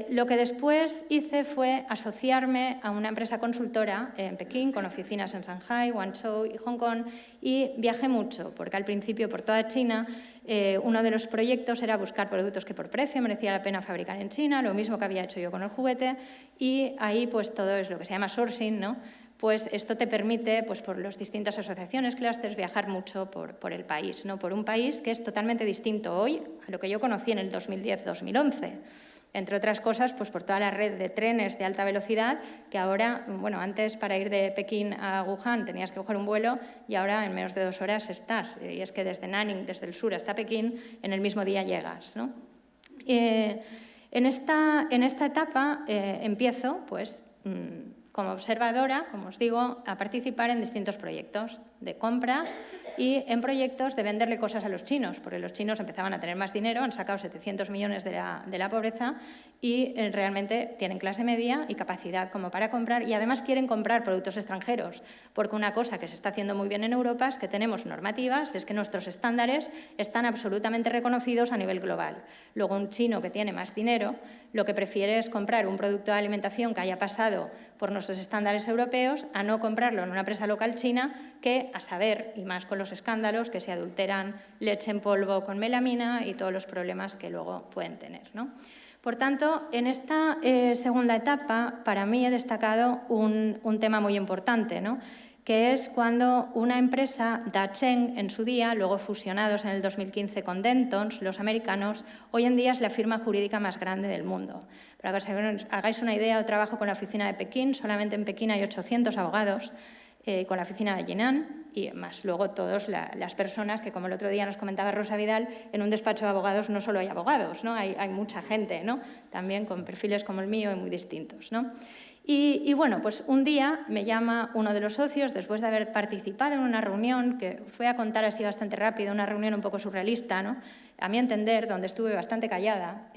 Lo que después hice fue asociarme a una empresa consultora en Pekín, con oficinas en Shanghai, Guangzhou y Hong Kong, y viajé mucho, porque al principio por toda China uno de los proyectos era buscar productos que por precio merecía la pena fabricar en China, lo mismo que había hecho yo con el juguete, y ahí pues todo es lo que se llama sourcing, ¿no? Pues esto te permite, pues por las distintas asociaciones, clústeres, viajar mucho por el país, ¿no? Por un país que es totalmente distinto hoy a lo que yo conocí en el 2010-2011. Entre otras cosas, pues por toda la red de trenes de alta velocidad, que ahora, bueno, antes para ir de Pekín a Wuhan tenías que coger un vuelo y ahora en menos de 2 horas estás. Y es que desde Nanning, desde el sur hasta Pekín, en el mismo día llegas, ¿no? En esta etapa empiezo, pues, como observadora, como os digo, a participar en distintos proyectos de compras y en proyectos de venderle cosas a los chinos, porque los chinos empezaban a tener más dinero, han sacado 700 millones de la pobreza y realmente tienen clase media y capacidad como para comprar y además quieren comprar productos extranjeros, porque una cosa que se está haciendo muy bien en Europa es que tenemos normativas, es que nuestros estándares están absolutamente reconocidos a nivel global. Luego un chino que tiene más dinero lo que prefiere es comprar un producto de alimentación que haya pasado por nuestros estándares europeos a no comprarlo en una empresa local china que, a saber, y más con los escándalos, que se adulteran leche en polvo con melamina y todos los problemas que luego pueden tener, ¿no? Por tanto, en esta segunda etapa, para mí he destacado un tema muy importante, ¿no? Que es cuando una empresa, Dacheng en su día, luego fusionados en el 2015 con Dentons, los americanos, hoy en día es la firma jurídica más grande del mundo. Para que os hagáis una idea, yo trabajo con la oficina de Pekín, solamente en Pekín hay 800 abogados, con la oficina de Jinan y más luego todas las personas que, como el otro día nos comentaba Rosa Vidal, en un despacho de abogados no solo hay abogados, ¿no? Hay mucha gente, ¿no? También con perfiles como el mío y muy distintos, ¿no? Y bueno, pues un día me llama uno de los socios, después de haber participado en una reunión, que os voy a contar así bastante rápido, una reunión un poco surrealista, ¿no? A mi entender, donde estuve bastante callada,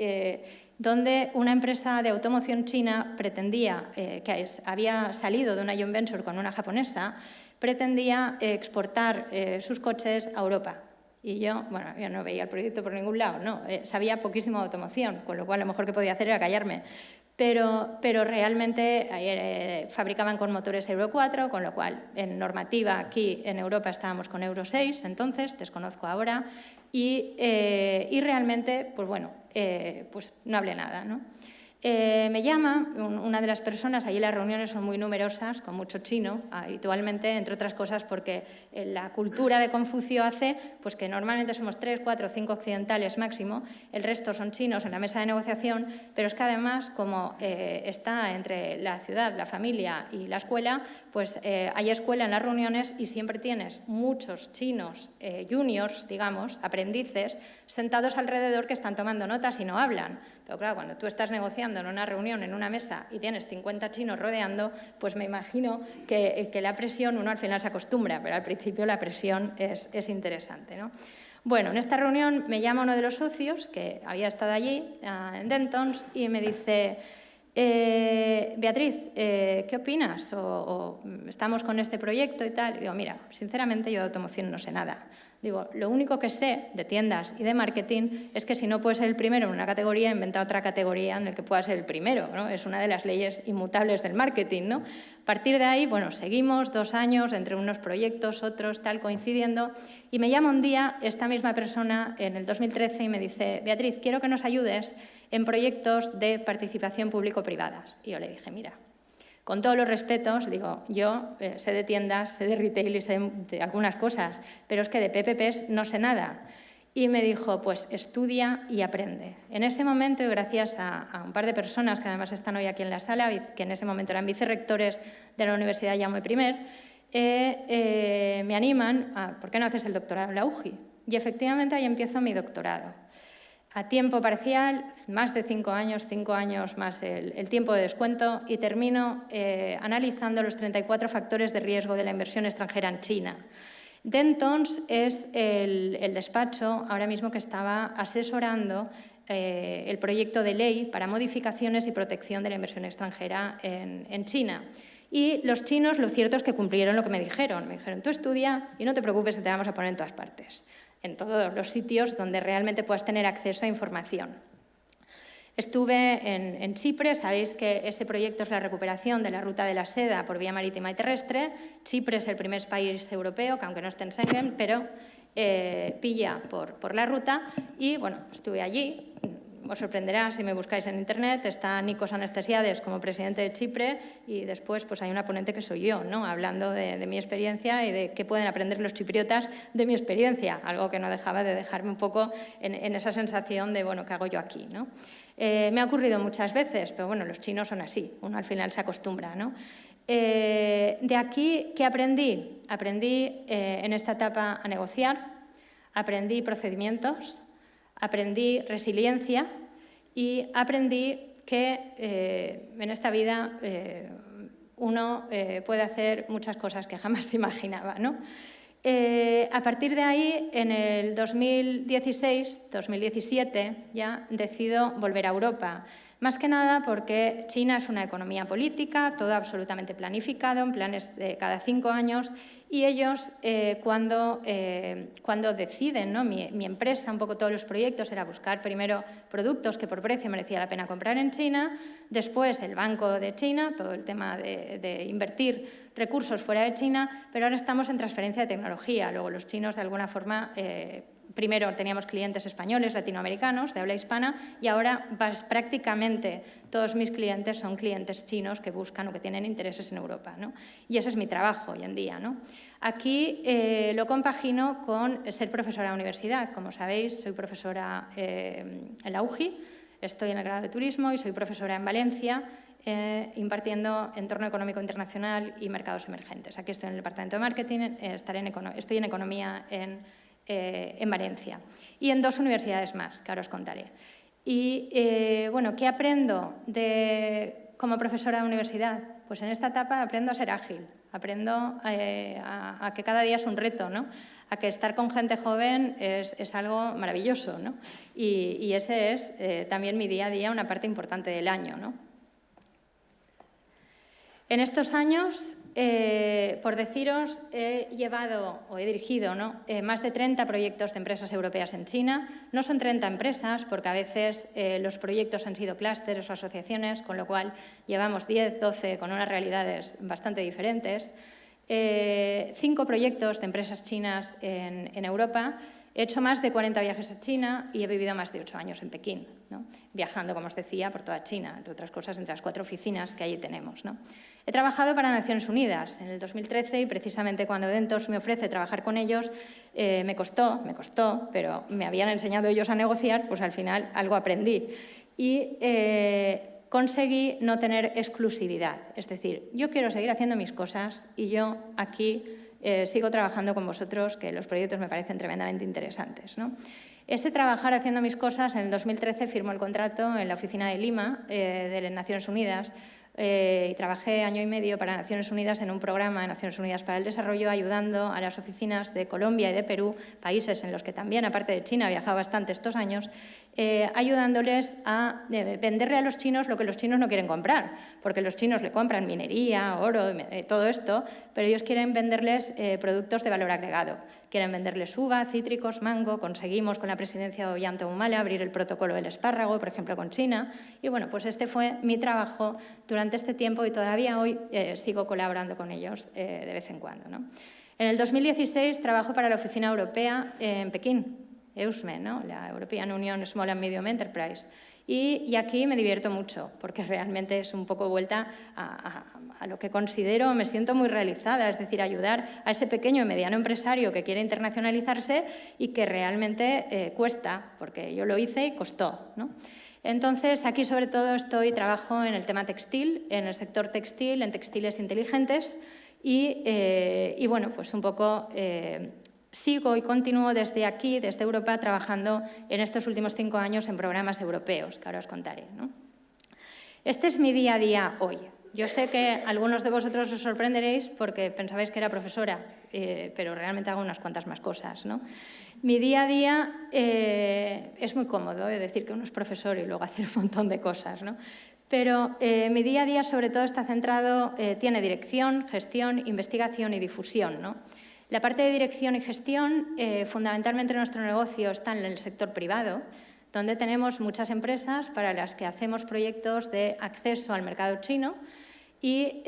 donde una empresa de automoción china pretendía, que había salido de una joint venture con una japonesa, pretendía exportar sus coches a Europa. Y yo no veía el proyecto por ningún lado, no, sabía poquísimo de automoción, con lo cual lo mejor que podía hacer era callarme. Pero realmente fabricaban con motores Euro 4, con lo cual en normativa aquí en Europa estábamos con Euro 6, entonces, desconozco ahora, y realmente, pues bueno, pues no hablé nada, ¿no? Me llama una de las personas, allí las reuniones son muy numerosas, con mucho chino, habitualmente, entre otras cosas porque la cultura de Confucio hace pues que normalmente somos 3, 4, 5 occidentales máximo, el resto son chinos en la mesa de negociación, pero es que además, como está entre la ciudad, la familia y la escuela, pues hay escuela en las reuniones y siempre tienes muchos chinos juniors, digamos, aprendices, sentados alrededor que están tomando notas y no hablan. Pero claro, cuando tú estás negociando en una reunión, en una mesa, y tienes 50 chinos rodeando, pues me imagino que la presión, uno al final se acostumbra, pero al principio la presión es interesante, ¿no? Bueno, en esta reunión me llama uno de los socios, que había estado allí, en Dentons, y me dice: Beatriz, ¿qué opinas? O estamos con este proyecto y tal. Y digo, mira, sinceramente yo de automoción no sé nada. Digo, lo único que sé de tiendas y de marketing es que si no puedes ser el primero en una categoría, inventa otra categoría en la que puedas ser el primero, ¿no? Es una de las leyes inmutables del marketing, ¿no? A partir de ahí, bueno, seguimos 2 años entre unos proyectos, otros, tal, coincidiendo, y me llama un día esta misma persona en el 2013 y me dice, Beatriz, quiero que nos ayudes en proyectos de participación público-privadas. Y yo le dije, mira, con todos los respetos, digo, yo sé de tiendas, sé de retail y sé de algunas cosas, pero es que de PPPs no sé nada. Y me dijo, pues estudia y aprende. En ese momento, y gracias a un par de personas que además están hoy aquí en la sala, que en ese momento eran vicerrectores de la Universidad Jaume I, me animan a, ¿por qué no haces el doctorado en la UJI? Y efectivamente ahí empiezo mi doctorado. A tiempo parcial, más de 5 años, 5 años más el tiempo de descuento, y termino analizando los 34 factores de riesgo de la inversión extranjera en China. Dentons es el despacho ahora mismo que estaba asesorando el proyecto de ley para modificaciones y protección de la inversión extranjera en China. Y los chinos, lo cierto es que cumplieron lo que me dijeron. Me dijeron, tú estudia y no te preocupes que te vamos a poner en todas partes, en todos los sitios donde realmente puedas tener acceso a información. Estuve en Chipre, sabéis que este proyecto es la recuperación de la ruta de la seda por vía marítima y terrestre. Chipre es el primer país europeo, que aunque no esté en Schengen, pero pilla por la ruta, y bueno, estuve allí. Os sorprenderá si me buscáis en internet, está Nikos Anastasiades como presidente de Chipre y después pues hay una ponente que soy yo, ¿no? Hablando de mi experiencia y de qué pueden aprender los chipriotas de mi experiencia, algo que no dejaba de dejarme un poco en esa sensación de, bueno, ¿qué hago yo aquí, ¿no? Me ha ocurrido muchas veces, pero bueno, los chinos son así, uno al final se acostumbra, ¿no? De aquí, ¿qué aprendí? Aprendí en esta etapa a negociar, aprendí procedimientos, aprendí resiliencia y aprendí que en esta vida uno puede hacer muchas cosas que jamás se imaginaba, ¿no? A partir de ahí, en el 2016, 2017, ya decido volver a Europa. Más que nada porque China es una economía política, todo absolutamente planificado, en planes de cada 5 años, y ellos cuando deciden, ¿no? Mi empresa, un poco todos los proyectos, era buscar primero productos que por precio merecía la pena comprar en China, después el Banco de China, todo el tema de invertir recursos fuera de China, pero ahora estamos en transferencia de tecnología. Luego los chinos, de alguna forma, primero teníamos clientes españoles, latinoamericanos, de habla hispana, y ahora prácticamente todos mis clientes son clientes chinos que buscan o que tienen intereses en Europa, ¿no? Y ese es mi trabajo hoy en día, ¿no? Aquí lo compagino con ser profesora de universidad. Como sabéis, soy profesora en la UJI, estoy en el grado de turismo y soy profesora en Valencia, impartiendo entorno económico internacional y mercados emergentes. Aquí estoy en el departamento de marketing, estoy en economía en Valencia y en 2 universidades más, que ahora os contaré. Y bueno, ¿qué aprendo como profesora de universidad? Pues en esta etapa aprendo a ser ágil, aprendo a que cada día es un reto, ¿no? A que estar con gente joven es algo maravilloso, ¿no? Y ese es también mi día a día, una parte importante del año, ¿no? En estos años, por deciros, he llevado o he dirigido, ¿no? Más de 30 proyectos de empresas europeas en China. No son 30 empresas, porque a veces los proyectos han sido clústeres o asociaciones, con lo cual llevamos 10, 12 con unas realidades bastante diferentes. 5 proyectos de empresas chinas en Europa. He hecho más de 40 viajes a China y he vivido más de 8 años en Pekín, ¿no? Viajando, como os decía, por toda China, entre otras cosas, entre las 4 oficinas que allí tenemos, ¿no? He trabajado para Naciones Unidas en el 2013 y precisamente cuando Dentons me ofrece trabajar con ellos, me costó, pero me habían enseñado ellos a negociar, pues al final algo aprendí. Y conseguí no tener exclusividad, es decir, yo quiero seguir haciendo mis cosas y yo aquí sigo trabajando con vosotros, que los proyectos me parecen tremendamente interesantes, ¿no? Trabajar haciendo mis cosas, en el 2013 firmó el contrato en la oficina de Lima de las Naciones Unidas y trabajé 1 año y medio para Naciones Unidas en un programa de Naciones Unidas para el Desarrollo, ayudando a las oficinas de Colombia y de Perú, países en los que también, aparte de China, viajaba bastante estos años, ayudándoles a venderle a los chinos lo que los chinos no quieren comprar, porque los chinos le compran minería, oro, todo esto, pero ellos quieren venderles productos de valor agregado, quieren venderles uva, cítricos, mango. Conseguimos con la presidencia de Ollanta Humala abrir el protocolo del espárrago, por ejemplo, con China. Y bueno, pues este fue mi trabajo durante este tiempo y todavía hoy sigo colaborando con ellos de vez en cuando, ¿no? En el 2016 trabajo para la Oficina Europea en Pekín, EUSME, ¿no? La European Union Small and Medium Enterprise. Y aquí me divierto mucho, porque realmente es un poco vuelta a lo que considero, me siento muy realizada, es decir, ayudar a ese pequeño y mediano empresario que quiere internacionalizarse y que realmente cuesta, porque yo lo hice y costó, ¿no? Entonces, aquí sobre todo trabajo en el tema textil, en el sector textil, en textiles inteligentes y bueno, pues un poco sigo y continúo desde aquí, desde Europa, trabajando en estos últimos 5 años en programas europeos, que ahora os contaré, ¿no? Este es mi día a día hoy. Yo sé que algunos de vosotros os sorprenderéis porque pensabais que era profesora, pero realmente hago unas cuantas más cosas, ¿no? Mi día a día es muy cómodo, decir que uno es profesor y luego hacer un montón de cosas, ¿no? Pero mi día a día sobre todo está centrado, tiene dirección, gestión, investigación y difusión, ¿no? La parte de dirección y gestión, fundamentalmente nuestro negocio está en el sector privado, donde tenemos muchas empresas para las que hacemos proyectos de acceso al mercado chino y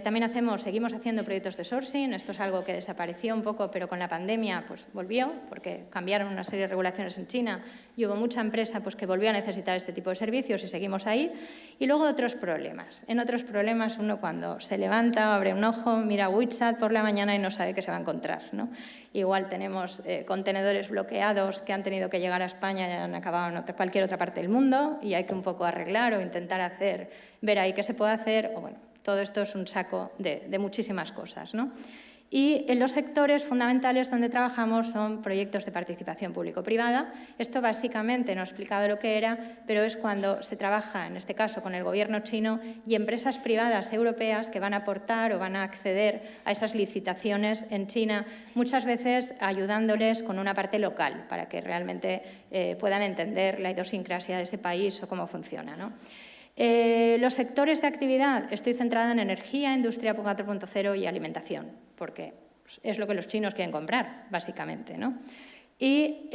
también seguimos haciendo proyectos de sourcing. Esto es algo que desapareció un poco, pero con la pandemia pues, volvió, porque cambiaron una serie de regulaciones en China y hubo mucha empresa pues, que volvió a necesitar este tipo de servicios y seguimos ahí. Y luego otros problemas. En otros problemas uno cuando se levanta, abre un ojo, mira WeChat por la mañana y no sabe qué se va a encontrar, ¿no? Igual tenemos contenedores bloqueados que han tenido que llegar a España y han acabado en cualquier otra parte del mundo y hay que un poco arreglar o intentar ver ahí qué se puede hacer. O bueno, todo esto es un saco de muchísimas cosas, ¿no? Y en los sectores fundamentales donde trabajamos son proyectos de participación público-privada. Esto básicamente no he explicado lo que era, pero es cuando se trabaja, en este caso, con el gobierno chino y empresas privadas europeas que van a aportar o van a acceder a esas licitaciones en China, muchas veces ayudándoles con una parte local para que realmente puedan entender la idiosincrasia de ese país o cómo funciona, ¿no? Los sectores de actividad, estoy centrada en energía, industria 4.0 y alimentación, porque es lo que los chinos quieren comprar, básicamente, ¿no? Y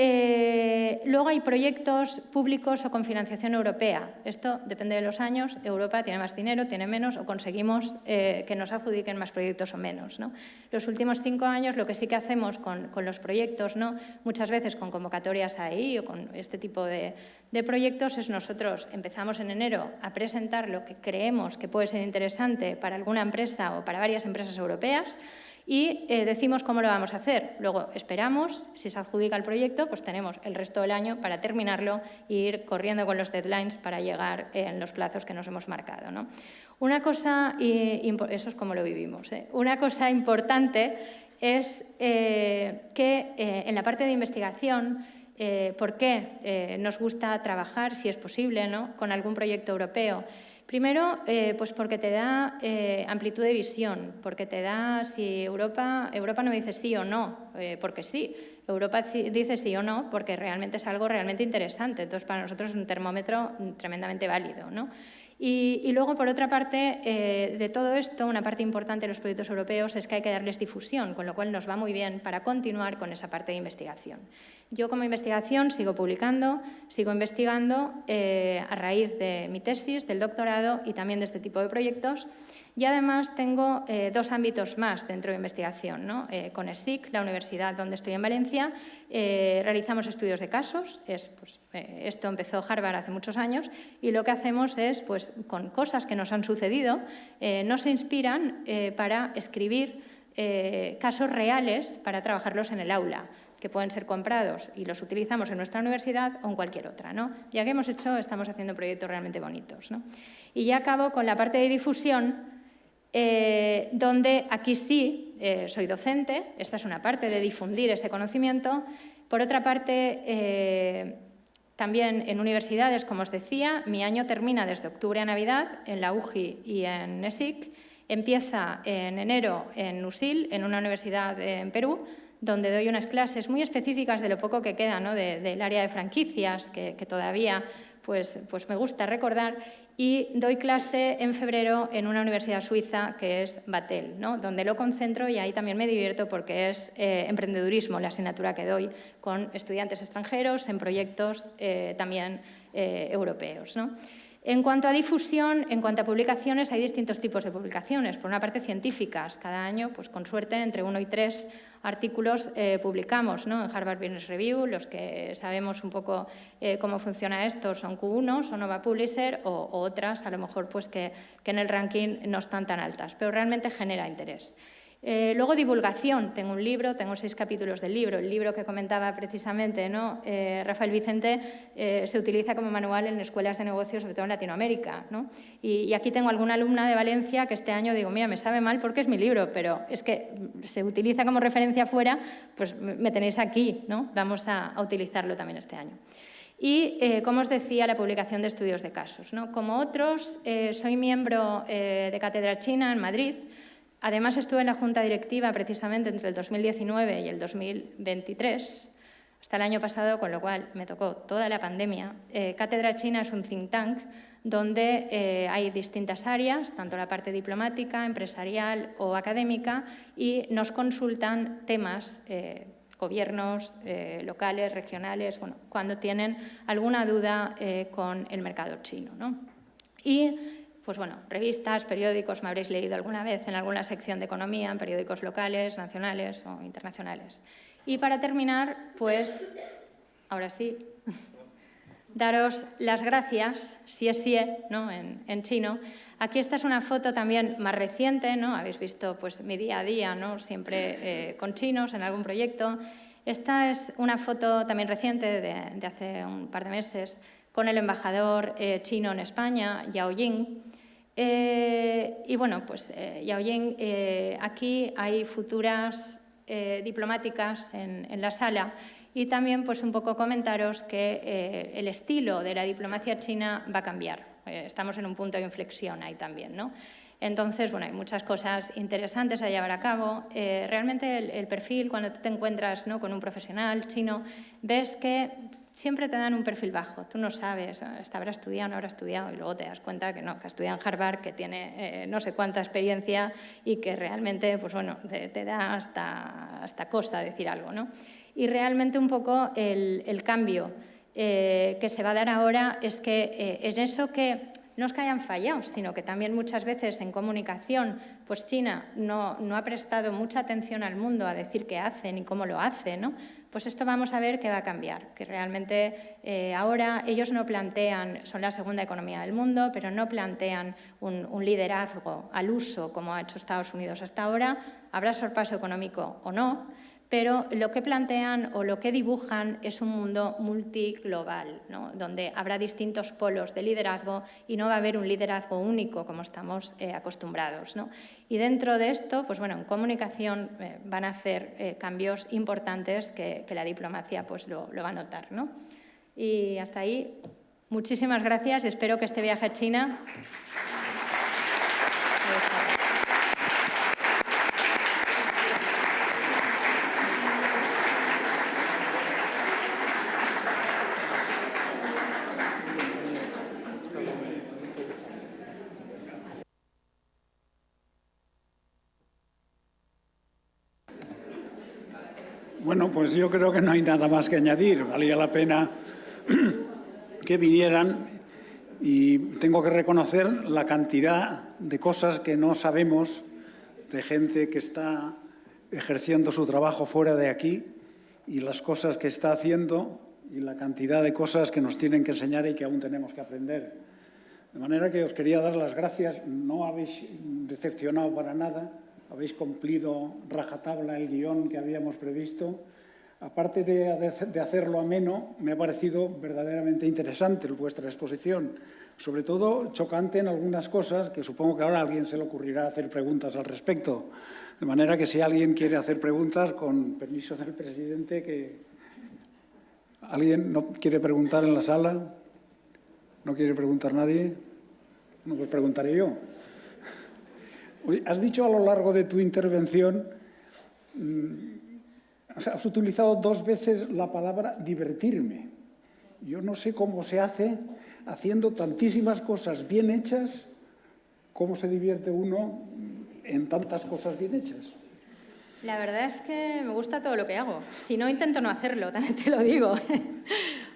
luego hay proyectos públicos o con financiación europea. Esto depende de los años. Europa tiene más dinero, tiene menos, o conseguimos que nos adjudiquen más proyectos o menos, ¿no? Los últimos 5 años lo que sí que hacemos con los proyectos, ¿no? Muchas veces con convocatorias ahí o con este tipo de proyectos es nosotros empezamos en enero a presentar lo que creemos que puede ser interesante para alguna empresa o para varias empresas europeas y decimos cómo lo vamos a hacer. Luego esperamos, si se adjudica el proyecto, pues tenemos el resto del año para terminarlo e ir corriendo con los deadlines para llegar en los plazos que nos hemos marcado, ¿no? Una cosa, eso es como lo vivimos, ¿eh? Una cosa importante es que en la parte de investigación, ¿por qué nos gusta trabajar, si es posible, ¿no? Con algún proyecto europeo? Primero, pues porque te da amplitud de visión, porque te da, si Europa no dice sí o no, porque sí, Europa dice sí o no porque realmente es algo realmente interesante, entonces para nosotros es un termómetro tremendamente válido, ¿no? Y luego, por otra parte, de todo esto, una parte importante de los proyectos europeos es que hay que darles difusión, con lo cual nos va muy bien para continuar con esa parte de investigación. Yo como investigación sigo publicando, sigo investigando a raíz de mi tesis, del doctorado y también de este tipo de proyectos. Y además tengo 2 ámbitos más dentro de investigación, ¿no? Con ESIC, la universidad donde estoy en Valencia, realizamos estudios de casos. Esto empezó Harvard hace muchos años y lo que hacemos es, pues, con cosas que nos han sucedido, nos inspiran para escribir casos reales para trabajarlos en el aula, que pueden ser comprados y los utilizamos en nuestra universidad o en cualquier otra, ¿no? Ya que estamos haciendo proyectos realmente bonitos, ¿no? Y ya acabo con la parte de difusión, donde aquí sí soy docente, esta es una parte de difundir ese conocimiento. Por otra parte, también en universidades, como os decía, mi año termina desde octubre a Navidad en la UJI y en ESIC, empieza en enero en USIL, en una universidad en Perú, donde doy unas clases muy específicas de lo poco que queda, ¿no? del área de franquicias, que todavía pues me gusta recordar, y doy clase en febrero en una universidad suiza que es Batel, ¿no? Donde lo concentro y ahí también me divierto porque es emprendedurismo la asignatura que doy con estudiantes extranjeros en proyectos también europeos, ¿no? En cuanto a difusión, en cuanto a publicaciones, hay distintos tipos de publicaciones. Por una parte, científicas. Cada año, pues con suerte, entre 1 y 3 artículos publicamos, ¿no? En Harvard Business Review. Los que sabemos un poco cómo funciona esto son Q1, son Nova Publisher o otras, a lo mejor pues que en el ranking no están tan altas, pero realmente genera interés. Luego, divulgación. Tengo un libro, tengo 6 capítulos del libro. El libro que comentaba precisamente, ¿no? Rafael Vicente, se utiliza como manual en escuelas de negocios, sobre todo en Latinoamérica, ¿no? Y aquí tengo alguna alumna de Valencia que este año digo, mira, me sabe mal porque es mi libro, pero es que se utiliza como referencia fuera, pues me tenéis aquí, ¿no? Vamos a utilizarlo también este año. Y, como os decía, la publicación de estudios de casos, ¿no? Como otros, soy miembro de Cátedra China en Madrid. Además, estuve en la Junta Directiva precisamente entre el 2019 y el 2023, hasta el año pasado, con lo cual me tocó toda la pandemia. Cátedra China es un think tank donde hay distintas áreas, tanto la parte diplomática, empresarial o académica, y nos consultan temas, gobiernos locales, regionales, bueno, cuando tienen alguna duda con el mercado chino, ¿no? Y pues bueno, revistas, periódicos, me habréis leído alguna vez en alguna sección de economía, en periódicos locales, nacionales o internacionales. Y para terminar, pues, ahora sí, daros las gracias, xie, ¿no? en chino. Aquí esta es una foto también más reciente, ¿no? Habéis visto pues, mi día a día, ¿no? Siempre con chinos en algún proyecto. Esta es una foto también reciente de hace un par de meses con el embajador chino en España, Yao Ying. Y bueno, pues Yao Ying, aquí hay futuras diplomáticas en la sala y también pues un poco comentaros que el estilo de la diplomacia china va a cambiar. Estamos en un punto de inflexión ahí también, ¿no? Entonces, bueno, hay muchas cosas interesantes a llevar a cabo. Realmente el perfil, cuando tú te encuentras, ¿no? con un profesional chino, ves que siempre te dan un perfil bajo. Tú no sabes, habrá estudiado, no habrá estudiado, y luego te das cuenta que no, que ha estudiado en Harvard, que tiene no sé cuánta experiencia y que realmente, pues bueno, te da hasta cosa decir algo, ¿no? Y realmente un poco el cambio que se va a dar ahora es que en eso que no es que hayan fallado, sino que también muchas veces en comunicación, pues China no ha prestado mucha atención al mundo a decir qué hacen y cómo lo hacen, ¿no? Pues esto vamos a ver que va a cambiar, que realmente ahora ellos no plantean, son la segunda economía del mundo, pero no plantean un liderazgo al uso como ha hecho Estados Unidos hasta ahora. Habrá sorpaso económico o no, pero lo que plantean o lo que dibujan es un mundo multiglobal, ¿no? Donde habrá distintos polos de liderazgo y no va a haber un liderazgo único como estamos acostumbrados, ¿no? Y dentro de esto, pues bueno, en comunicación van a hacer cambios importantes que la diplomacia pues lo va a notar, ¿no? Y hasta ahí, muchísimas gracias y espero que este viaje a China... Bueno, pues yo creo que no hay nada más que añadir. Valía la pena que vinieran y tengo que reconocer la cantidad de cosas que no sabemos de gente que está ejerciendo su trabajo fuera de aquí y las cosas que está haciendo y la cantidad de cosas que nos tienen que enseñar y que aún tenemos que aprender. De manera que os quería dar las gracias. No habéis decepcionado para nada. Habéis cumplido rajatabla el guión que habíamos previsto. Aparte de hacerlo ameno, me ha parecido verdaderamente interesante vuestra exposición. Sobre todo chocante en algunas cosas que supongo que ahora a alguien se le ocurrirá hacer preguntas al respecto. De manera que si alguien quiere hacer preguntas, con permiso del presidente, que ¿alguien no quiere preguntar en la sala? ¿No quiere preguntar nadie? No, pues preguntaré yo. Has dicho a lo largo de tu intervención, has utilizado 2 veces la palabra divertirme. Yo no sé cómo se hace, haciendo tantísimas cosas bien hechas, cómo se divierte uno en tantas cosas bien hechas. La verdad es que me gusta todo lo que hago. Si no, intento no hacerlo, también te lo digo.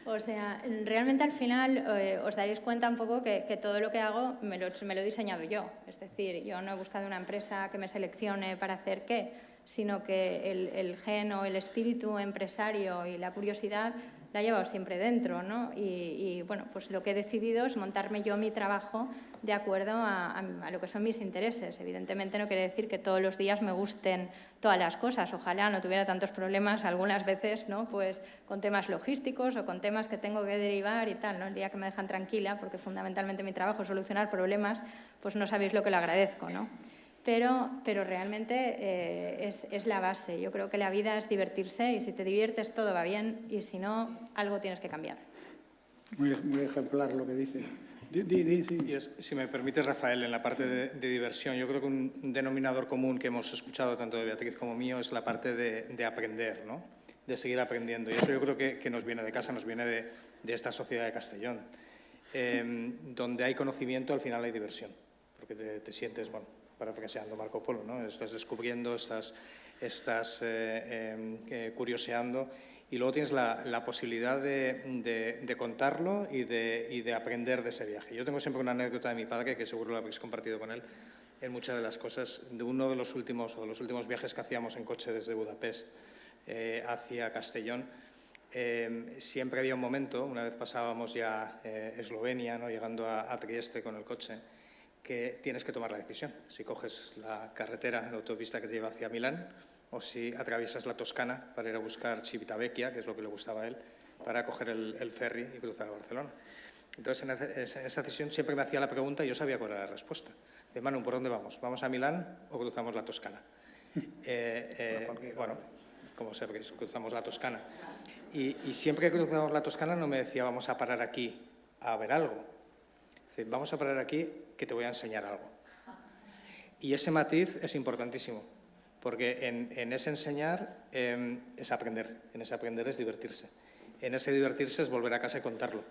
O sea, realmente al final os daréis cuenta un poco que todo lo que hago me lo he diseñado yo. Es decir, yo no he buscado una empresa que me seleccione para hacer qué, sino que el gen o el espíritu empresario y la curiosidad la he llevado siempre dentro, ¿no? Y bueno, pues lo que he decidido es montarme yo mi trabajo de acuerdo a lo que son mis intereses. Evidentemente no quiere decir que todos los días me gusten todas las cosas. Ojalá no tuviera tantos problemas algunas veces, ¿no? Pues con temas logísticos o con temas que tengo que derivar y tal, ¿no? El día que me dejan tranquila, porque fundamentalmente mi trabajo es solucionar problemas, pues no sabéis lo que lo agradezco, ¿no? Pero realmente es la base. Yo creo que la vida es divertirse y si te diviertes todo va bien y si no, algo tienes que cambiar. Muy ejemplar lo que dice. Sí. Y si me permite, Rafael, en la parte de diversión, yo creo que un denominador común que hemos escuchado tanto de Beatriz como mío es la parte de aprender, ¿no? De seguir aprendiendo. Y eso yo creo que nos viene de casa, nos viene de esta sociedad de Castellón. Donde hay conocimiento, al final hay diversión, porque te sientes, bueno, parafraseando Marco Polo, ¿no? Estás descubriendo, estás curioseando y luego tienes la posibilidad de contarlo y de aprender de ese viaje. Yo tengo siempre una anécdota de mi padre, que seguro la habréis compartido con él, en muchas de las cosas, de uno de los últimos viajes que hacíamos en coche desde Budapest hacia Castellón. Siempre había un momento, una vez pasábamos ya Eslovenia, ¿no? Llegando a Trieste con el coche, que tienes que tomar la decisión, si coges la carretera, la autopista que te lleva hacia Milán, o si atraviesas la Toscana para ir a buscar Civitavecchia, que es lo que le gustaba a él, para coger el ferry y cruzar a Barcelona. Entonces, en esa decisión siempre me hacía la pregunta y yo sabía cuál era la respuesta. De Manu, ¿por dónde vamos? ¿Vamos a Milán o cruzamos la Toscana? Bueno, como siempre, cruzamos la Toscana. Y siempre que cruzamos la Toscana no me decía, vamos a parar aquí a ver algo. Dice, vamos a parar aquí que te voy a enseñar algo. Y ese matiz es importantísimo, porque en ese enseñar es aprender, en ese aprender es divertirse. En ese divertirse es volver a casa y contarlo.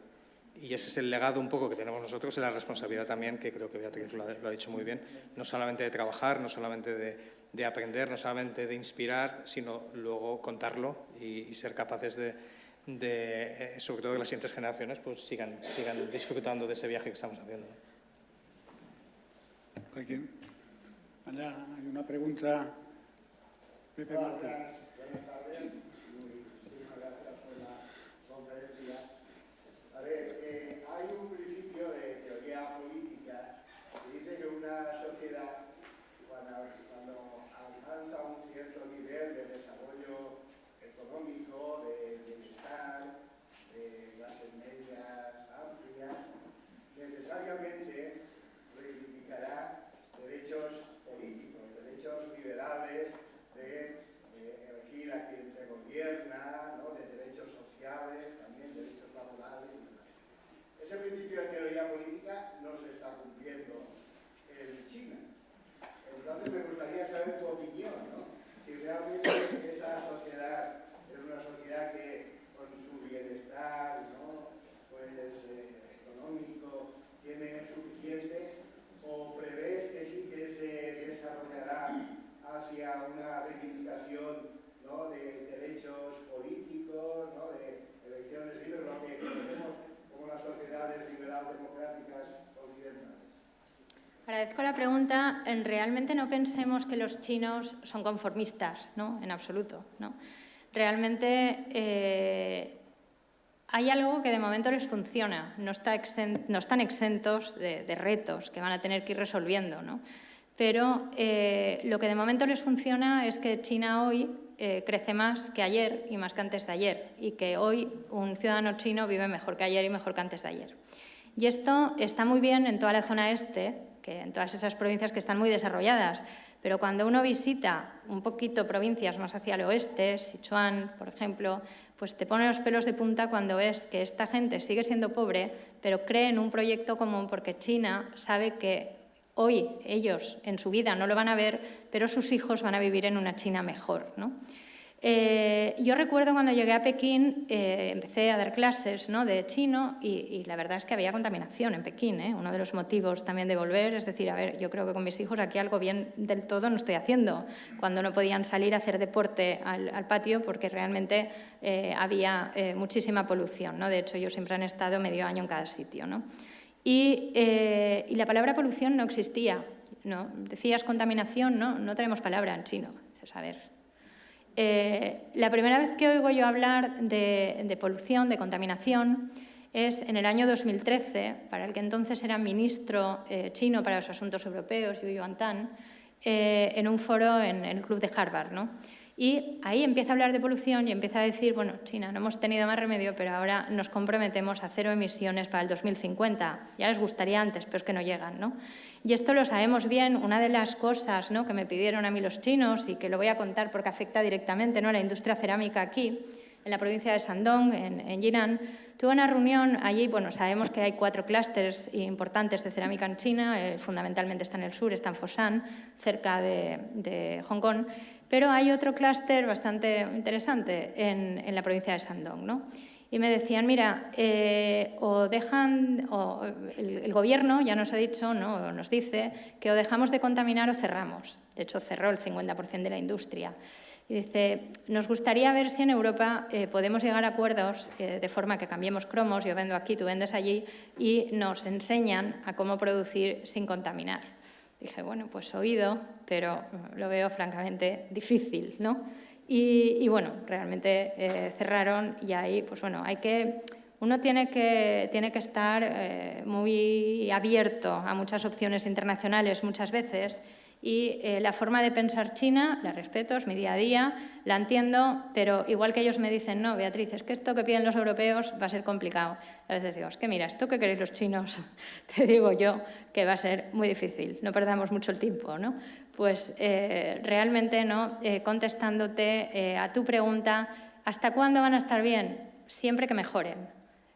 Y ese es el legado un poco que tenemos nosotros y la responsabilidad también, que creo que Beatriz lo ha dicho muy bien, no solamente de trabajar, no solamente de aprender, no solamente de inspirar, sino luego contarlo y ser capaces de sobre todo que las siguientes generaciones pues sigan disfrutando de ese viaje que estamos haciendo. Allá hay una pregunta. Pepe Martín. Buenas tardes. Muchísimas gracias por la conferencia. A ver, hay un principio de teoría política que dice que una sociedad, cuando alcanza un cierto nivel de desarrollo económico, de bienestar, de clases medias amplias, necesariamente reivindicará derechos políticos, derechos liberales, de elegir a quien te gobierna, ¿no? De derechos sociales, también derechos laborales. Ese principio de teoría política no se está cumpliendo en China. Entonces me gustaría saber tu opinión, ¿no? Si realmente esa sociedad es una sociedad que con su bienestar, ¿no? Pues económico tiene suficiente, o prevés que sí que se desarrollará hacia una reivindicación, ¿no? De derechos políticos, ¿no? De elecciones libres, lo que conocemos como las sociedades liberal-democráticas occidentales. Agradezco la pregunta. Realmente no pensemos que los chinos son conformistas, ¿no? En absoluto, ¿no? Realmente hay algo que de momento les funciona, no están exentos de retos que van a tener que ir resolviendo, ¿no? Pero lo que de momento les funciona es que China hoy crece más que ayer y más que antes de ayer, y que hoy un ciudadano chino vive mejor que ayer y mejor que antes de ayer. Y esto está muy bien en toda la zona este, que en todas esas provincias que están muy desarrolladas, pero cuando uno visita un poquito provincias más hacia el oeste, Sichuan, por ejemplo, pues te pone los pelos de punta cuando ves que esta gente sigue siendo pobre, pero cree en un proyecto común porque China sabe que hoy ellos en su vida no lo van a ver, pero sus hijos van a vivir en una China mejor, ¿no? Yo recuerdo cuando llegué a Pekín, empecé a dar clases, ¿no?, de chino y la verdad es que había contaminación en Pekín, ¿eh? Uno de los motivos también de volver es decir, a ver, yo creo que con mis hijos aquí algo bien del todo no estoy haciendo, cuando no podían salir a hacer deporte al patio porque realmente había muchísima polución, ¿no? De hecho, ellos siempre han estado medio año en cada sitio, ¿no? Y la palabra polución no existía, ¿no? Decías contaminación, no tenemos palabra en chino. Dices, a ver. La primera vez que oigo yo hablar de polución, de contaminación, es en el año 2013, para el que entonces era ministro chino para los asuntos europeos, Yu Yuantan, en un foro en el club de Harvard, ¿no? Y ahí empieza a hablar de polución y empieza a decir, bueno, China, no hemos tenido más remedio, pero ahora nos comprometemos a 0 emisiones para el 2050. Ya les gustaría antes, pero es que no llegan, ¿no? Y esto lo sabemos bien. Una de las cosas, ¿no?, que me pidieron a mí los chinos y que lo voy a contar porque afecta directamente, ¿no?, a la industria cerámica aquí, en la provincia de Shandong, en Jinan, tuve una reunión allí. Bueno, sabemos que hay 4 clústeres importantes de cerámica en China, fundamentalmente está en el sur, está en Foshan, cerca de Hong Kong, pero hay otro clúster bastante interesante en la provincia de Shandong, ¿no? Y me decían, mira, el gobierno ya nos ha dicho, ¿no?, nos dice que o dejamos de contaminar o cerramos. De hecho, cerró el 50% de la industria. Y dice, nos gustaría ver si en Europa podemos llegar a acuerdos de forma que cambiemos cromos, yo vendo aquí, tú vendes allí, y nos enseñan a cómo producir sin contaminar. Dije, bueno, pues oído, pero lo veo francamente difícil, ¿no? Y bueno, realmente cerraron y ahí, pues bueno, uno tiene que estar muy abierto a muchas opciones internacionales muchas veces y la forma de pensar china, la respeto, es mi día a día, la entiendo, pero igual que ellos me dicen, no, Beatriz, es que esto que piden los europeos va a ser complicado. A veces digo, es que mira, esto que queréis los chinos, te digo yo que va a ser muy difícil, no perdamos mucho el tiempo, ¿no? Pues realmente, ¿no?, contestándote a tu pregunta, ¿hasta cuándo van a estar bien? Siempre que mejoren.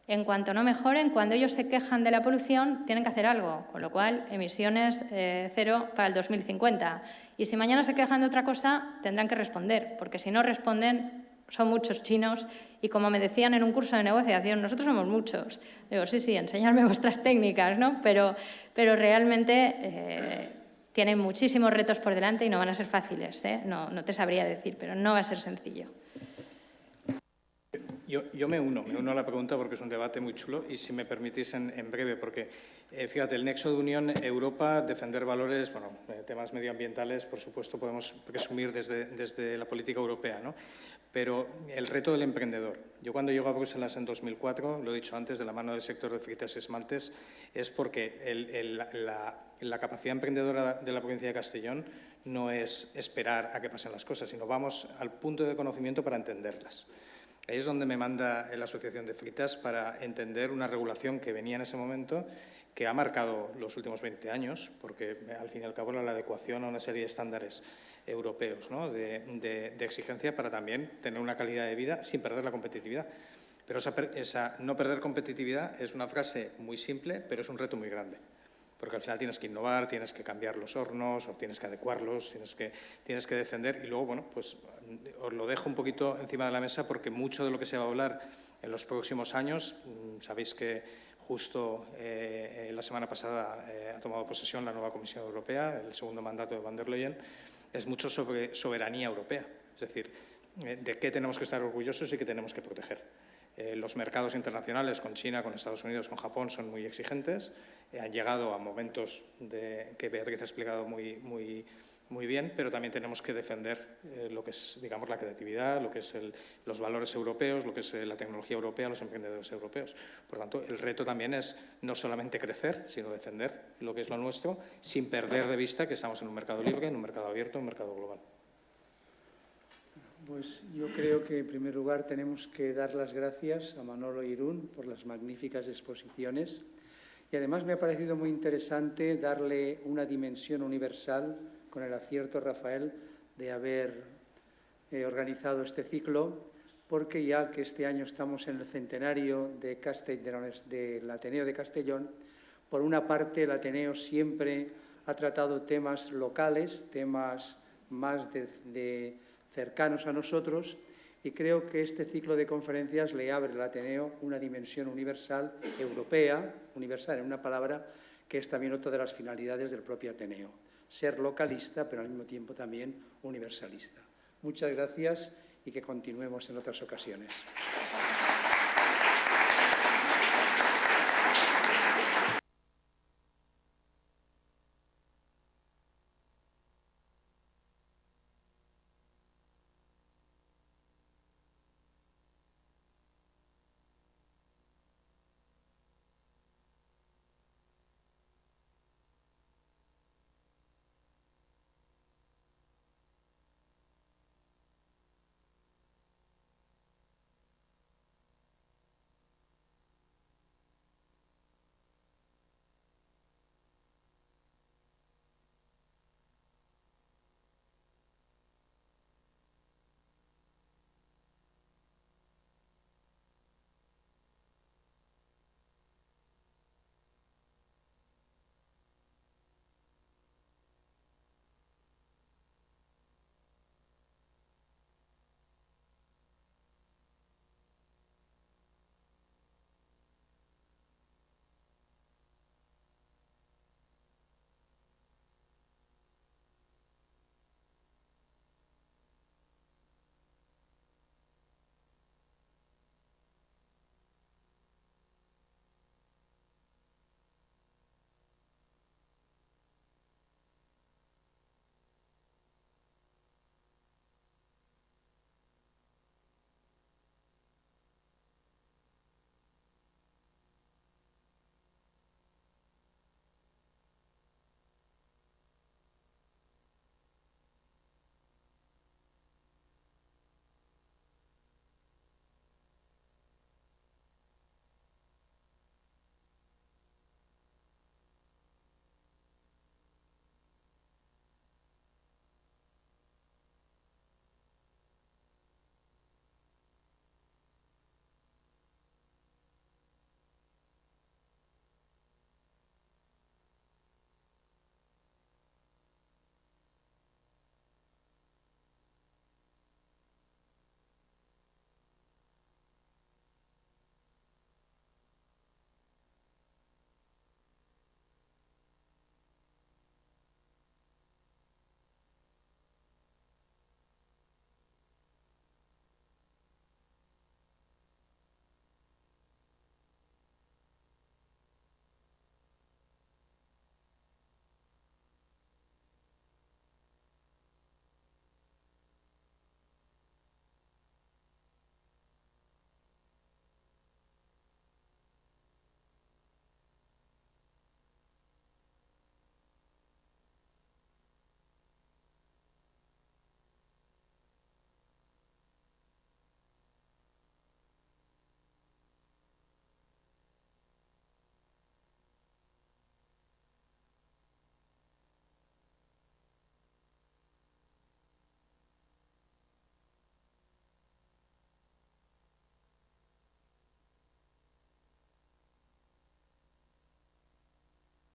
En cuanto no mejoren, cuando ellos se quejan de la polución, tienen que hacer algo, con lo cual emisiones 0 para el 2050. Y si mañana se quejan de otra cosa, tendrán que responder, porque si no responden, son muchos chinos y como me decían en un curso de negociación, nosotros somos muchos. Digo, sí, enseñadme vuestras técnicas, ¿no? Pero realmente tienen muchísimos retos por delante y no van a ser fáciles, ¿eh? No te sabría decir, pero no va a ser sencillo. Yo me uno a la pregunta porque es un debate muy chulo y si me permitís en breve, porque fíjate, el nexo de unión Europa, defender valores, bueno, temas medioambientales, por supuesto, podemos presumir desde la política europea, ¿no? Pero el reto del emprendedor. Yo cuando llego a Bruselas en 2004, lo he dicho antes, de la mano del sector de fritas y esmaltes, es porque la capacidad emprendedora de la provincia de Castellón no es esperar a que pasen las cosas, sino vamos al punto de conocimiento para entenderlas. Ahí es donde me manda la Asociación de Fritas para entender una regulación que venía en ese momento, que ha marcado los últimos 20 años, porque al fin y al cabo era la adecuación a una serie de estándares europeos, ¿no?, de exigencia para también tener una calidad de vida sin perder la competitividad. Pero esa no perder competitividad es una frase muy simple, pero es un reto muy grande. Porque al final tienes que innovar, tienes que cambiar los hornos, o tienes que adecuarlos, tienes que defender. Y luego, bueno, pues os lo dejo un poquito encima de la mesa porque mucho de lo que se va a hablar en los próximos años, sabéis que justo la semana pasada ha tomado posesión la nueva Comisión Europea, el segundo mandato de Van der Leyen, es mucho sobre soberanía europea. Es decir, de qué tenemos que estar orgullosos y qué tenemos que proteger. Los mercados internacionales con China, con Estados Unidos, con Japón son muy exigentes. Han llegado a momentos que Beatriz ha explicado muy bien, pero también tenemos que defender lo que es, digamos, la creatividad, lo que es los valores europeos, lo que es la tecnología europea, los emprendedores europeos. Por lo tanto, el reto también es no solamente crecer, sino defender lo que es lo nuestro, sin perder de vista que estamos en un mercado libre, en un mercado abierto, en un mercado global. Pues yo creo que en primer lugar tenemos que dar las gracias a Manolo e Irún por las magníficas exposiciones y además me ha parecido muy interesante darle una dimensión universal con el acierto, Rafael, de haber organizado este ciclo, porque ya que este año estamos en el centenario del Ateneo de Castellón, por una parte el Ateneo siempre ha tratado temas locales, temas más de cercanos a nosotros, y creo que este ciclo de conferencias le abre al Ateneo una dimensión universal, europea, universal en una palabra, que es también otra de las finalidades del propio Ateneo, ser localista, pero al mismo tiempo también universalista. Muchas gracias y que continuemos en otras ocasiones.